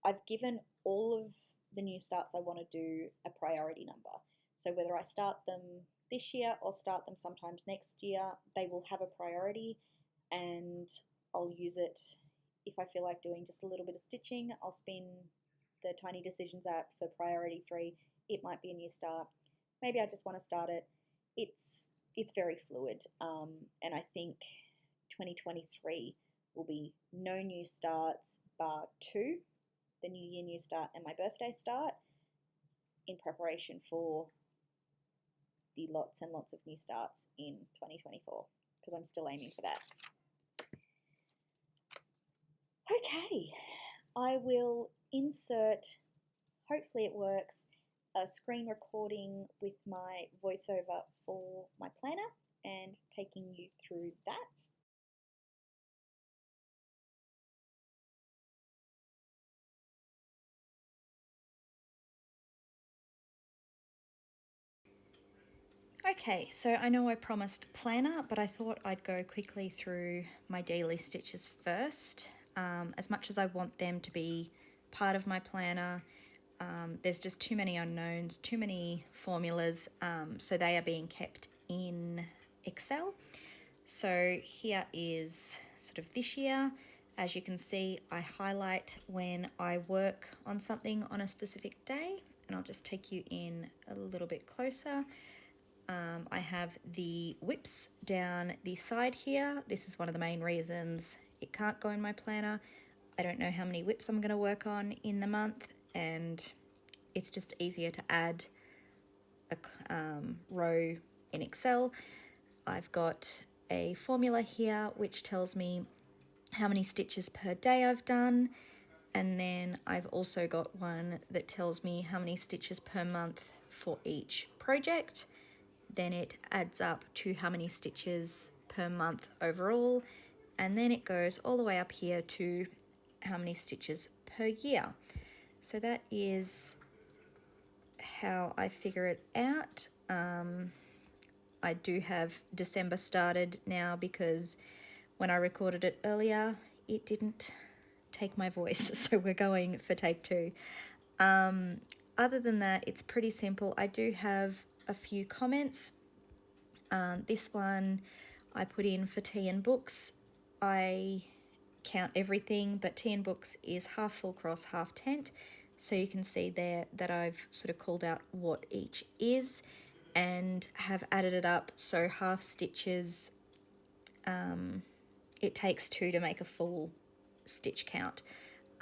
I've given all of the new starts I want to do a priority number. So whether I start them this year or start them sometimes next year, they will have a priority, and I'll use it if I feel like doing just a little bit of stitching. I'll spin the Tiny Decisions app for priority 3. It might be a new start. Maybe I just want to start it. It's very fluid, and I think 2023 will be no new starts bar 2, the New Year new start and my birthday start, in preparation for the lots and lots of new starts in 2024, because I'm still aiming for that. Okay, I will insert, hopefully it works, a screen recording with my voiceover for my planner and taking you through that. Okay, so I know I promised planner, but I thought I'd go quickly through my daily stitches first. As much as I want them to be part of my planner, There's just too many unknowns, too many formulas, so they are being kept in Excel. So here is sort of this year. As you can see, I highlight when I work on something on a specific day, and I'll just take you in a little bit closer. I have the whips down the side here. This is one of the main reasons it can't go in my planner. I don't know how many whips I'm going to work on in the month, and it's just easier to add a row in Excel. I've got a formula here which tells me how many stitches per day I've done, and then I've also got one that tells me how many stitches per month for each project. Then it adds up to how many stitches per month overall, and then it goes all the way up here to how many stitches per year. So that is how I figure it out. I do have December started now because when I recorded it earlier, it didn't take my voice, so we're going for take 2. Other than that, it's pretty simple. I do have a few comments. This one I put in for tea and books. I count everything, but tea and books is half full cross, half tent. So you can see there that I've sort of called out what each is and have added it up. So half stitches, it takes 2 to make a full stitch count.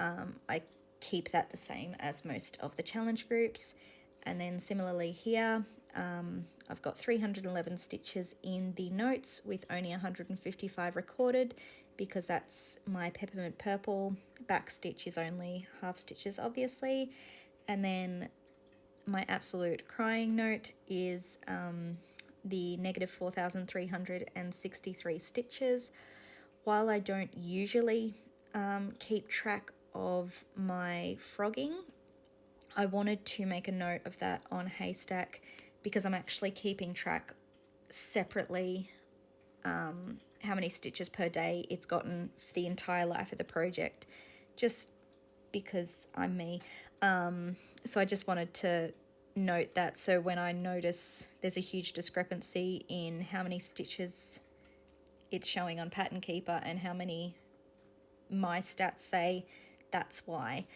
I keep that the same as most of the challenge groups. And then similarly here, I've got 311 stitches in the notes with only 155 recorded because that's my peppermint purple. Back stitch is only half stitches, obviously. And then my absolute crying note is the negative 4,363 stitches. While I don't usually keep track of my frogging, I wanted to make a note of that on Haystack because I'm actually keeping track separately how many stitches per day it's gotten for the entire life of the project, just because I'm me. So I just wanted to note that, so when I notice there's a huge discrepancy in how many stitches it's showing on Pattern Keeper and how many my stats say, that's why.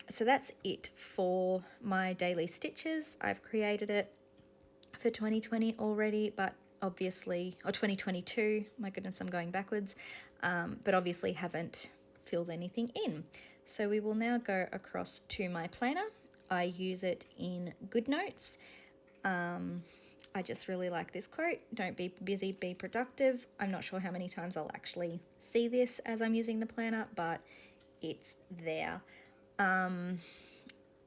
So that's it for my daily stitches. I've created it for 2020 already, but obviously, or 2022, my goodness, I'm going backwards, but obviously haven't filled anything in. So we will now go across to my planner. I use it in GoodNotes. I just really like this quote, don't be busy, be productive. I'm not sure how many times I'll actually see this as I'm using the planner, but it's there.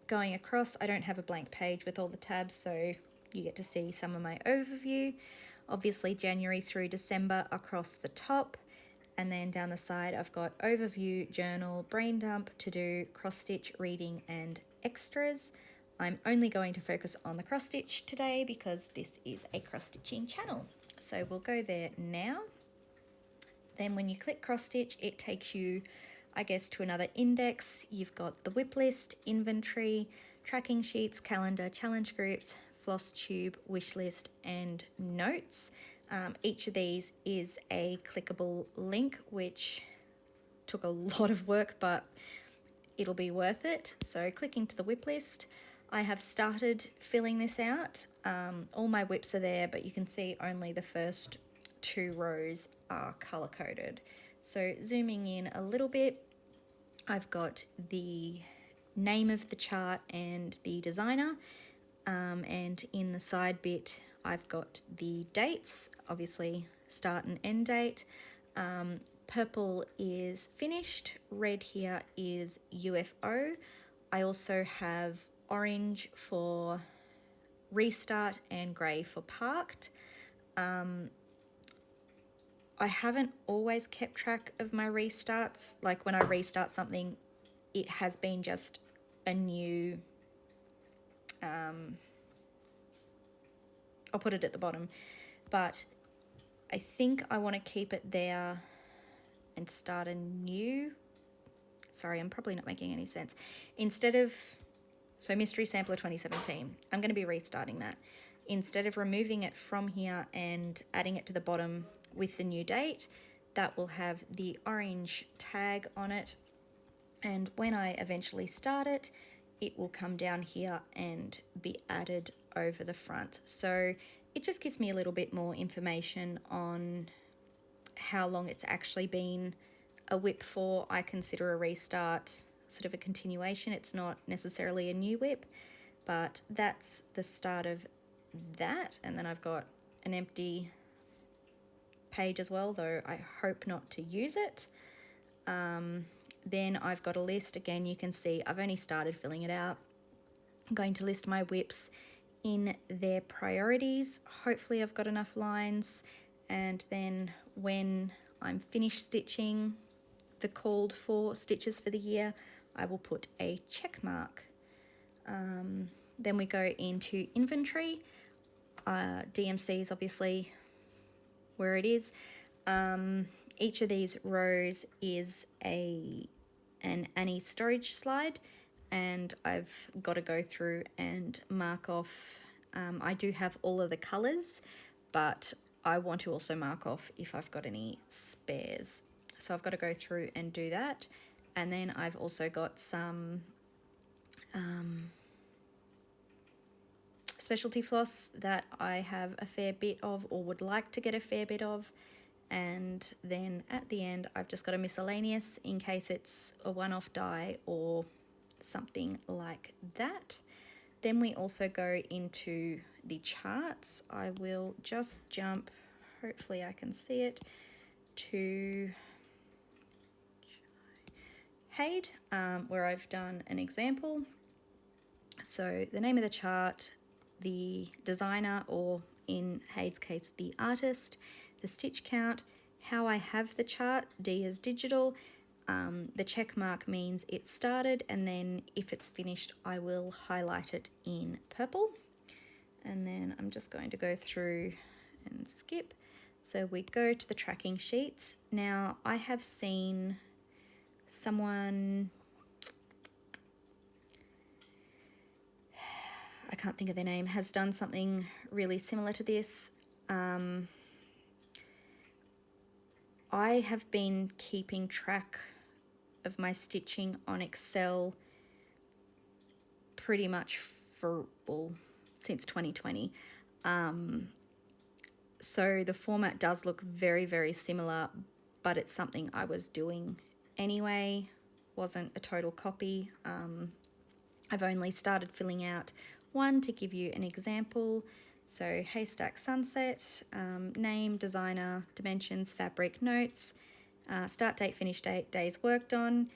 Going across, I don't have a blank page with all the tabs, so you get to see some of my overview. Obviously January through December across the top, and then down the side I've got overview, journal, brain dump, to do, cross stitch, reading and extras. I'm only going to focus on the cross stitch today because this is a cross stitching channel. So we'll go there now. Then when you click cross stitch, it takes you, I guess, to another index. You've got the whip list, inventory, tracking sheets, calendar, challenge groups, Flosstube, wish list, and notes. Each of these is a clickable link, which took a lot of work, but it'll be worth it. So clicking to the whip list, I have started filling this out. All my whips are there, but you can see only the first 2 rows are color coded. So zooming in a little bit, I've got the name of the chart and the designer, and in the side bit I've got the dates, obviously start and end date. Purple is finished, red here is UFO. I also have orange for restart and grey for parked. I haven't always kept track of my restarts. Like when I restart something, it has been just a new, I'll put it at the bottom, but I think I want to keep it there and start a new, sorry, I'm probably not making any sense. Instead of So Mystery Sampler 2017, I'm going to be restarting that. Instead of removing it from here and adding it to the bottom with the new date, that will have the orange tag on it. And when I eventually start it, it will come down here and be added over the front. So it just gives me a little bit more information on how long it's actually been a whip for. I consider a restart sort of a continuation. It's not necessarily a new whip, but that's the start of that. And then I've got an empty page as well, though I hope not to use it. Then I've got a list. Again, you can see I've only started filling it out. I'm going to list my whips in their priorities. Hopefully I've got enough lines, and then when I'm finished stitching the called for stitches for the year, I will put a check mark. Then we go into inventory. DMC is obviously where it is. Each of these rows is an Annie storage slide, and I've got to go through and mark off. I do have all of the colours, but I want to also mark off if I've got any spares. So I've got to go through and do that. And then I've also got some specialty floss that I have a fair bit of, or would like to get a fair bit of. And then at the end, I've just got a miscellaneous in case it's a one-off die or something like that. Then we also go into the charts. I will just jump, hopefully I can see it, to Haid, where I've done an example. So the name of the chart, the designer, or in Haid's case, the artist, the stitch count, how I have the chart, D is digital. The check mark means it started, and then if it's finished, I will highlight it in purple. And then I'm just going to go through and skip. So we go to the tracking sheets. Now I have seen someone, I can't think of their name, has done something really similar to this. I have been keeping track of my stitching on Excel pretty much for, well, since 2020. So the format does look very, very similar, but it's something I was doing anyway, wasn't a total copy. I've only started filling out one to give you an example. So haystack sunset, name, designer, dimensions, fabric, notes, start date, finish date, days worked on.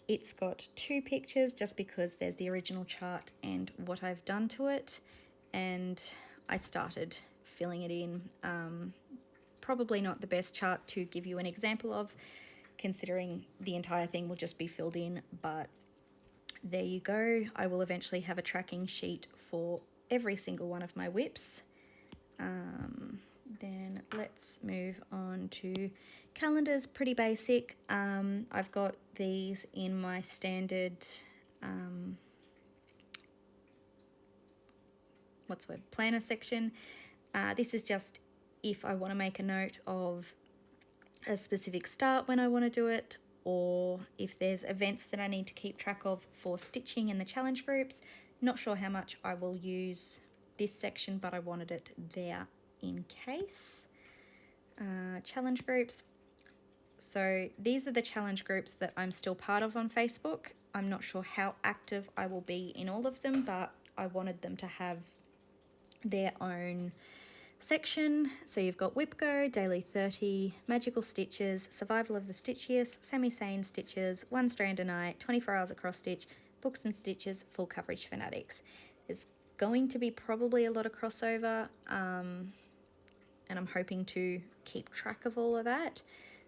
It's got 2 pictures just because there's the original chart and what I've done to it, and I started filling it in. Probably not the best chart to give you an example of, considering the entire thing will just be filled in, but there you go. I will eventually have a tracking sheet for every single one of my whips. Then let's move on to calendars, pretty basic. I've got these in my standard, planner section. This is just if I want to make a note of a specific start when I want to do it, or if there's events that I need to keep track of for stitching in the challenge groups. Not sure how much I will use this section, but I wanted it there in case. Challenge groups. So these are the challenge groups that I'm still part of on Facebook. I'm not sure how active I will be in all of them, but I wanted them to have their own section. So you've got Whip Go, Daily 30, Magical Stitches, Survival of the Stitchiest, Semi-Sane Stitches, One Strand a Night, 24 Hours of Cross Stitch, Books and Stitches, Full Coverage Fanatics. There's going to be probably a lot of crossover, and I'm hoping to keep track of all of that.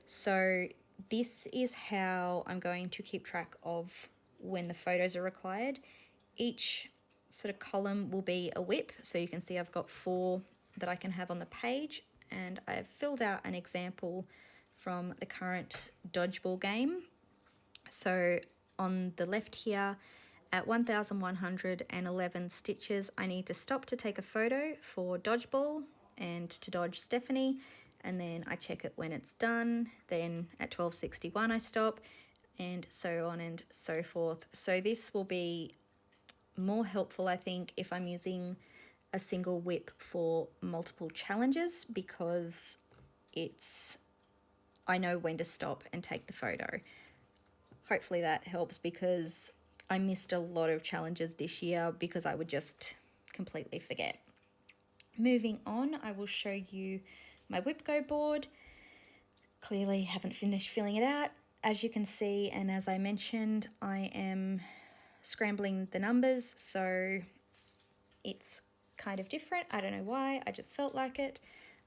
So this is how I'm going to keep track of when the photos are required. Each sort of column will be a whip, so you can see I've got 4 that I can have on the page, and I've filled out an example from the current dodgeball game. So on the left here, at 1111 stitches, I need to stop to take a photo for dodgeball and to dodge Stephanie, and then I check it when it's done. Then at 1261 I stop, and so on and so forth. So this will be more helpful, I think, if I'm using a single whip for multiple challenges, because I know when to stop and take the photo. Hopefully that helps, because I missed a lot of challenges this year because I would just completely forget. Moving on, I will show you my whip go board. Clearly haven't finished filling it out. As you can see, and as I mentioned, I am scrambling the numbers, so it's kind of different. I don't know why, I just felt like it.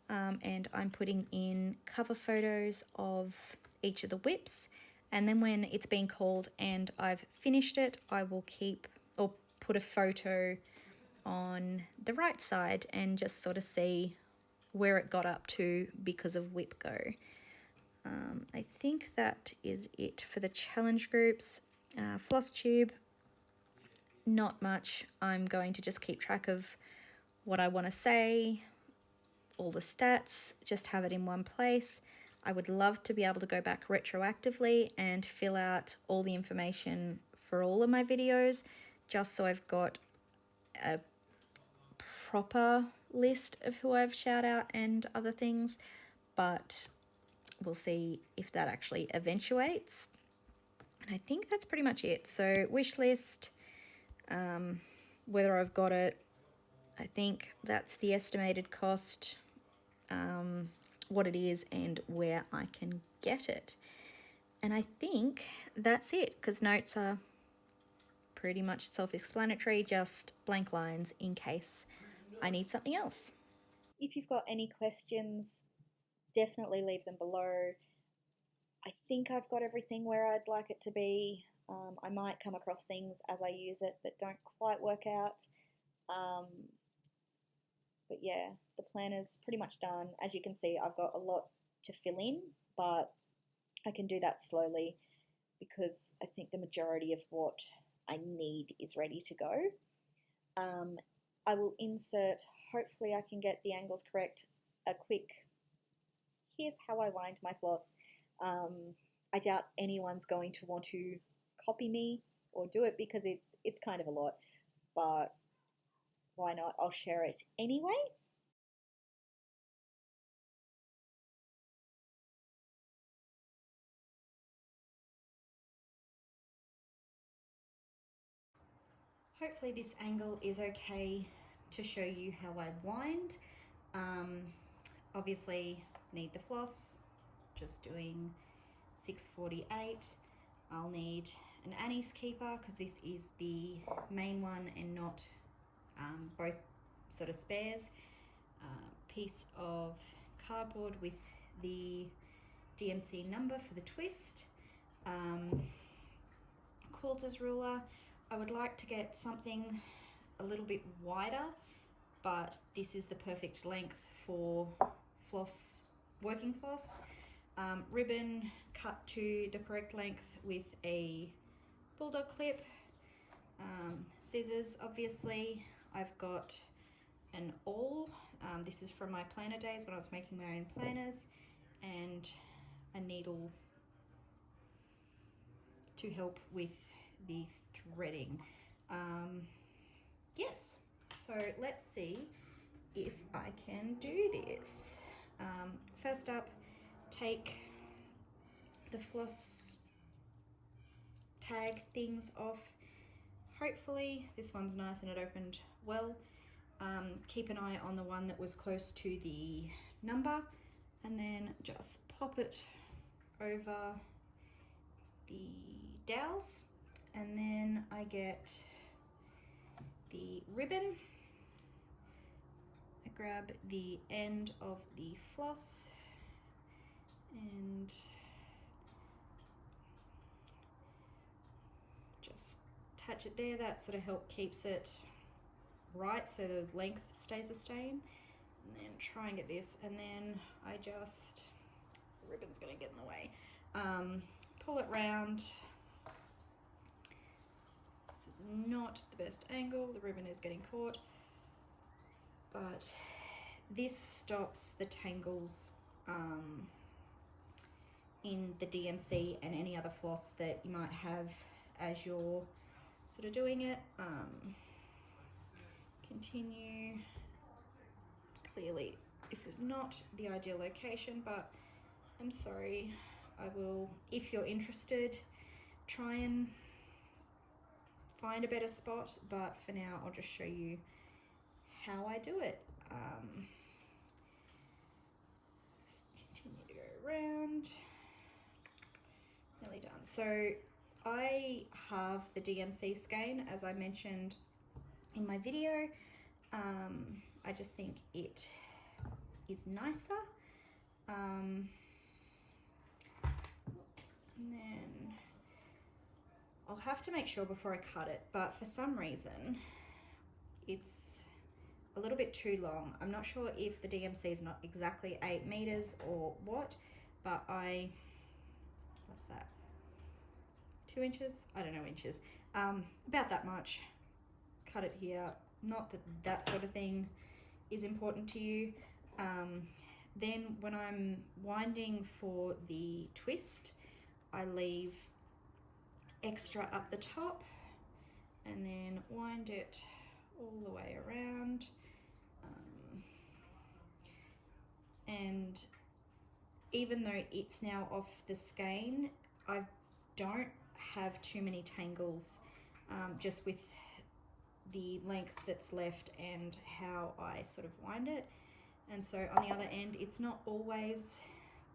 And I'm putting in cover photos of each of the whips, and then when it's been called and I've finished it, I will keep or put a photo on the right side and just sort of see where it got up to because of whip go. I think that is it for the challenge groups. Flosstube, not much. I'm going to just keep track of what I want to say, all the stats, just have it in one place. I would love to be able to go back retroactively and fill out all the information for all of my videos, just so I've got a proper list of who I've shout out and other things, but we'll see if that actually eventuates. And I think that's pretty much it. So wish list, whether I've got it, I think that's the estimated cost, what it is and where I can get it. And I think that's it, because notes are pretty much self-explanatory, just blank lines in case I need something else. If you've got any questions, definitely leave them below. I think I've got everything where I'd like it to be. I might come across things as I use it that don't quite work out. But yeah, the planner's pretty much done. As you can see, I've got a lot to fill in, but I can do that slowly because I think the majority of what I need is ready to go. I will insert, hopefully I can get the angles correct, a quick, here's how I wind my floss. I doubt anyone's going to want to copy me or do it because it's kind of a lot, but why not? I'll share it anyway. Hopefully this angle is okay to show you how I wind. Obviously need the floss, just doing 648. I'll need an Annie's keeper because this is the main one and not both sort of spares. Piece of cardboard with the DMC number for the twist. Quilter's ruler. I would like to get something a little bit wider, but this is the perfect length for floss, working floss. Ribbon cut to the correct length with a bulldog clip. Scissors, obviously. I've got an awl. This is from my planner days when I was making my own planners, and a needle to help with the threading. Yes, so let's see if I can do this. First up, take the floss tag things off. Hopefully this one's nice and it opened well. Keep an eye on the one that was close to the number, and then just pop it over the dowels, and then I get the ribbon. I grab the end of the floss and just attach it there. That sort of help keeps it right so the length stays the same. And then try and get this, and then I just, the ribbon's gonna get in the way. Pull it round This is not the best angle, the ribbon is getting caught, but this stops the tangles in the DMC and any other floss that you might have as you're sort of doing it. Continue. Clearly this is not the ideal location, but I'm sorry. I will, if you're interested, try and find a better spot, but for now I'll just show you how I do it. Continue to go around. Nearly done. So I have the DMC skein, as I mentioned in my video. I just think it is nicer. And then I'll have to make sure before I cut it, but for some reason it's a little bit too long. I'm not sure if the DMC is not exactly 8 meters or what, but what's that? 2 inches? I don't know inches. About that much. Cut it here. Not that that sort of thing is important to you. Then when I'm winding for the twist, I leave extra up the top and then wind it all the way around. And even though it's now off the skein, I don't have too many tangles, just with the length that's left and how I sort of wind it. And so on the other end, it's not always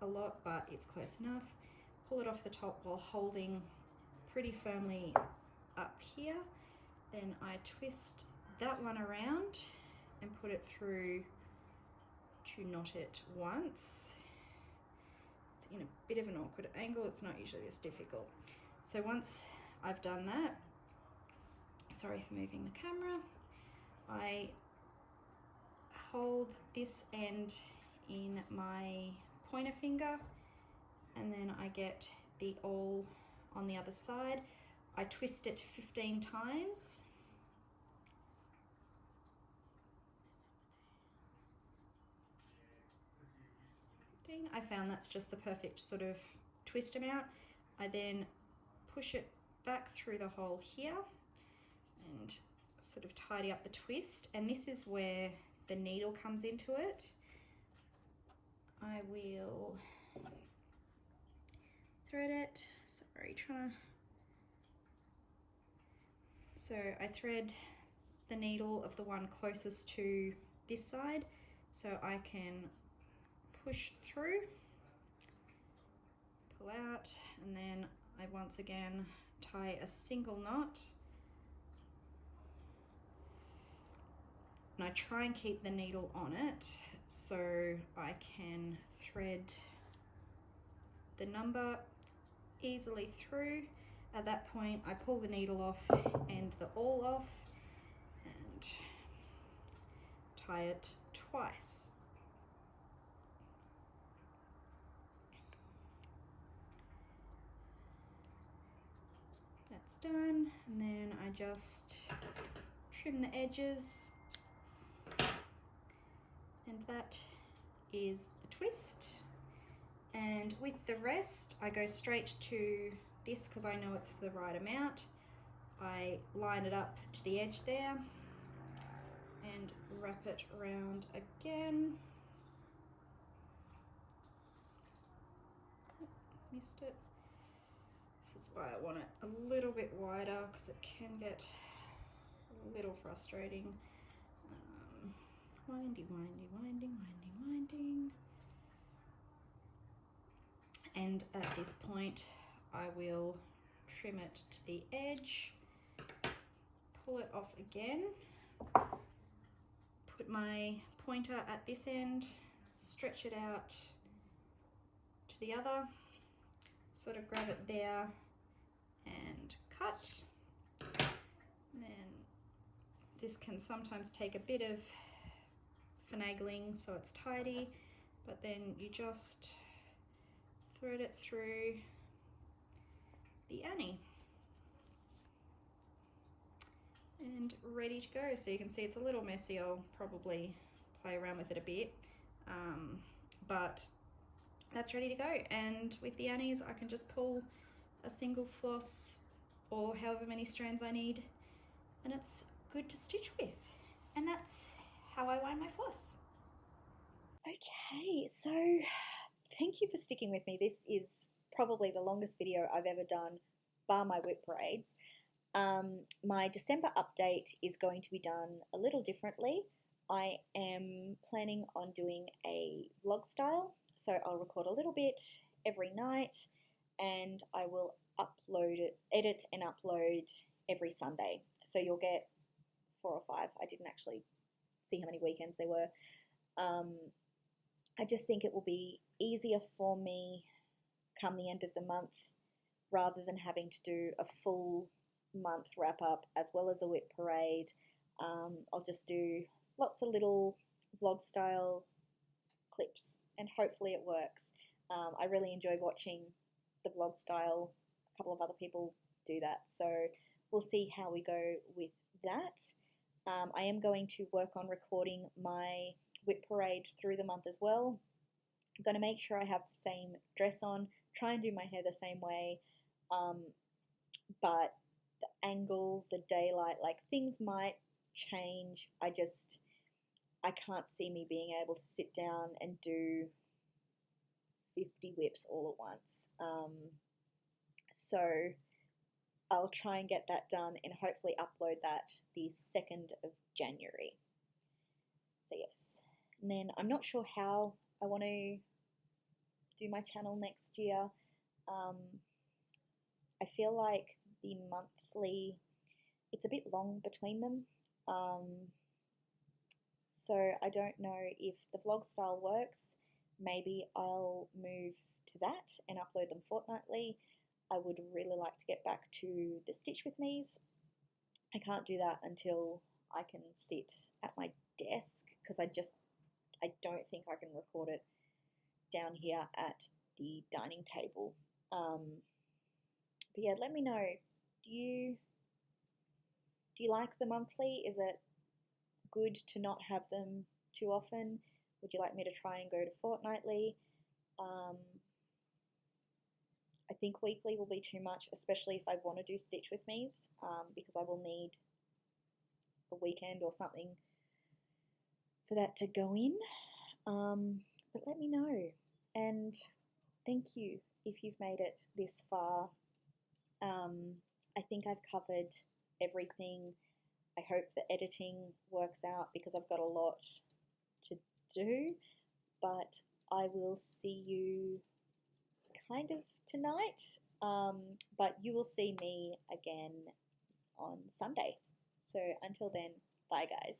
a lot, but it's close enough. Pull it off the top while holding pretty firmly up here. Then I twist that one around and put it through to knot it once. It's in a bit of an awkward angle. It's not usually this difficult. So once I've done that, sorry for moving the camera, I hold this end in my pointer finger and then I get the awl on the other side. I twist it 15 times. I found that's just the perfect sort of twist amount. I then push it back through the hole here and sort of tidy up the twist, and this is where the needle comes into it. I will thread it, so I thread the needle of the one closest to this side so I can push through, pull out, and then I once again tie a single knot. And I try and keep the needle on it so I can thread the number easily through. At that point, I pull the needle off and the awl off and tie it twice. That's done, and then I just trim the edges, and that is the twist. And with the rest, I go straight to this because I know it's the right amount. I line it up to the edge there and wrap it around again. Missed it. This is why I want it a little bit wider because it can get a little frustrating. Windy, windy, winding, winding, winding. And at this point, I will trim it to the edge, pull it off again, put my pointer at this end, stretch it out to the other, sort of grab it there and cut. And then this can sometimes take a bit of finagling so it's tidy, but then you just thread it through the Annie. and ready to go. So you can see it's a little messy. I'll probably play around with it a bit, but that's ready to go. And with the Annies, I can just pull a single floss or however many strands I need, and it's good to stitch with. And that's how I wind my floss. Okay, so thank you for sticking with me. This is probably the longest video I've ever done, bar my whip parades. My December update is going to be done a little differently. I am planning on doing a vlog style, so I'll record a little bit every night and I will upload it, edit and upload every Sunday. So you'll get 4 or 5. I didn't actually see how many weekends there were. I just think it will be easier for me come the end of the month rather than having to do a full month wrap up as well as a whip parade. I'll just do lots of little vlog style clips and hopefully it works. I really enjoy watching the vlog style. A couple of other people do that, so we'll see how we go with that. I am going to work on recording my whip parade through the month as well. I'm going to make sure I have the same dress on, try and do my hair the same way, but the angle, the daylight, like things might change. I can't see me being able to sit down and do 50 whips all at once. So I'll try and get that done and hopefully upload that the 2nd of January. So yes, and then I'm not sure how I want to do my channel next year. I feel like the monthly, it's a bit long between them. So I don't know if the vlog style works. Maybe I'll move to that and upload them fortnightly. I would really like to get back to the Stitch With Me's. I can't do that until I can sit at my desk because I don't think I can record it down here at the dining table. But yeah, let me know. Do you like the monthly? Is it good to not have them too often? Would you like me to try and go to fortnightly? I think weekly will be too much, especially if I want to do Stitch With Me's, because I will need a weekend or something for that to go in. But let me know. And thank you if you've made it this far. I think I've covered everything. I hope the editing works out because I've got a lot to do, but I will see you kind of tonight, but you will see me again on Sunday. So until then, bye guys.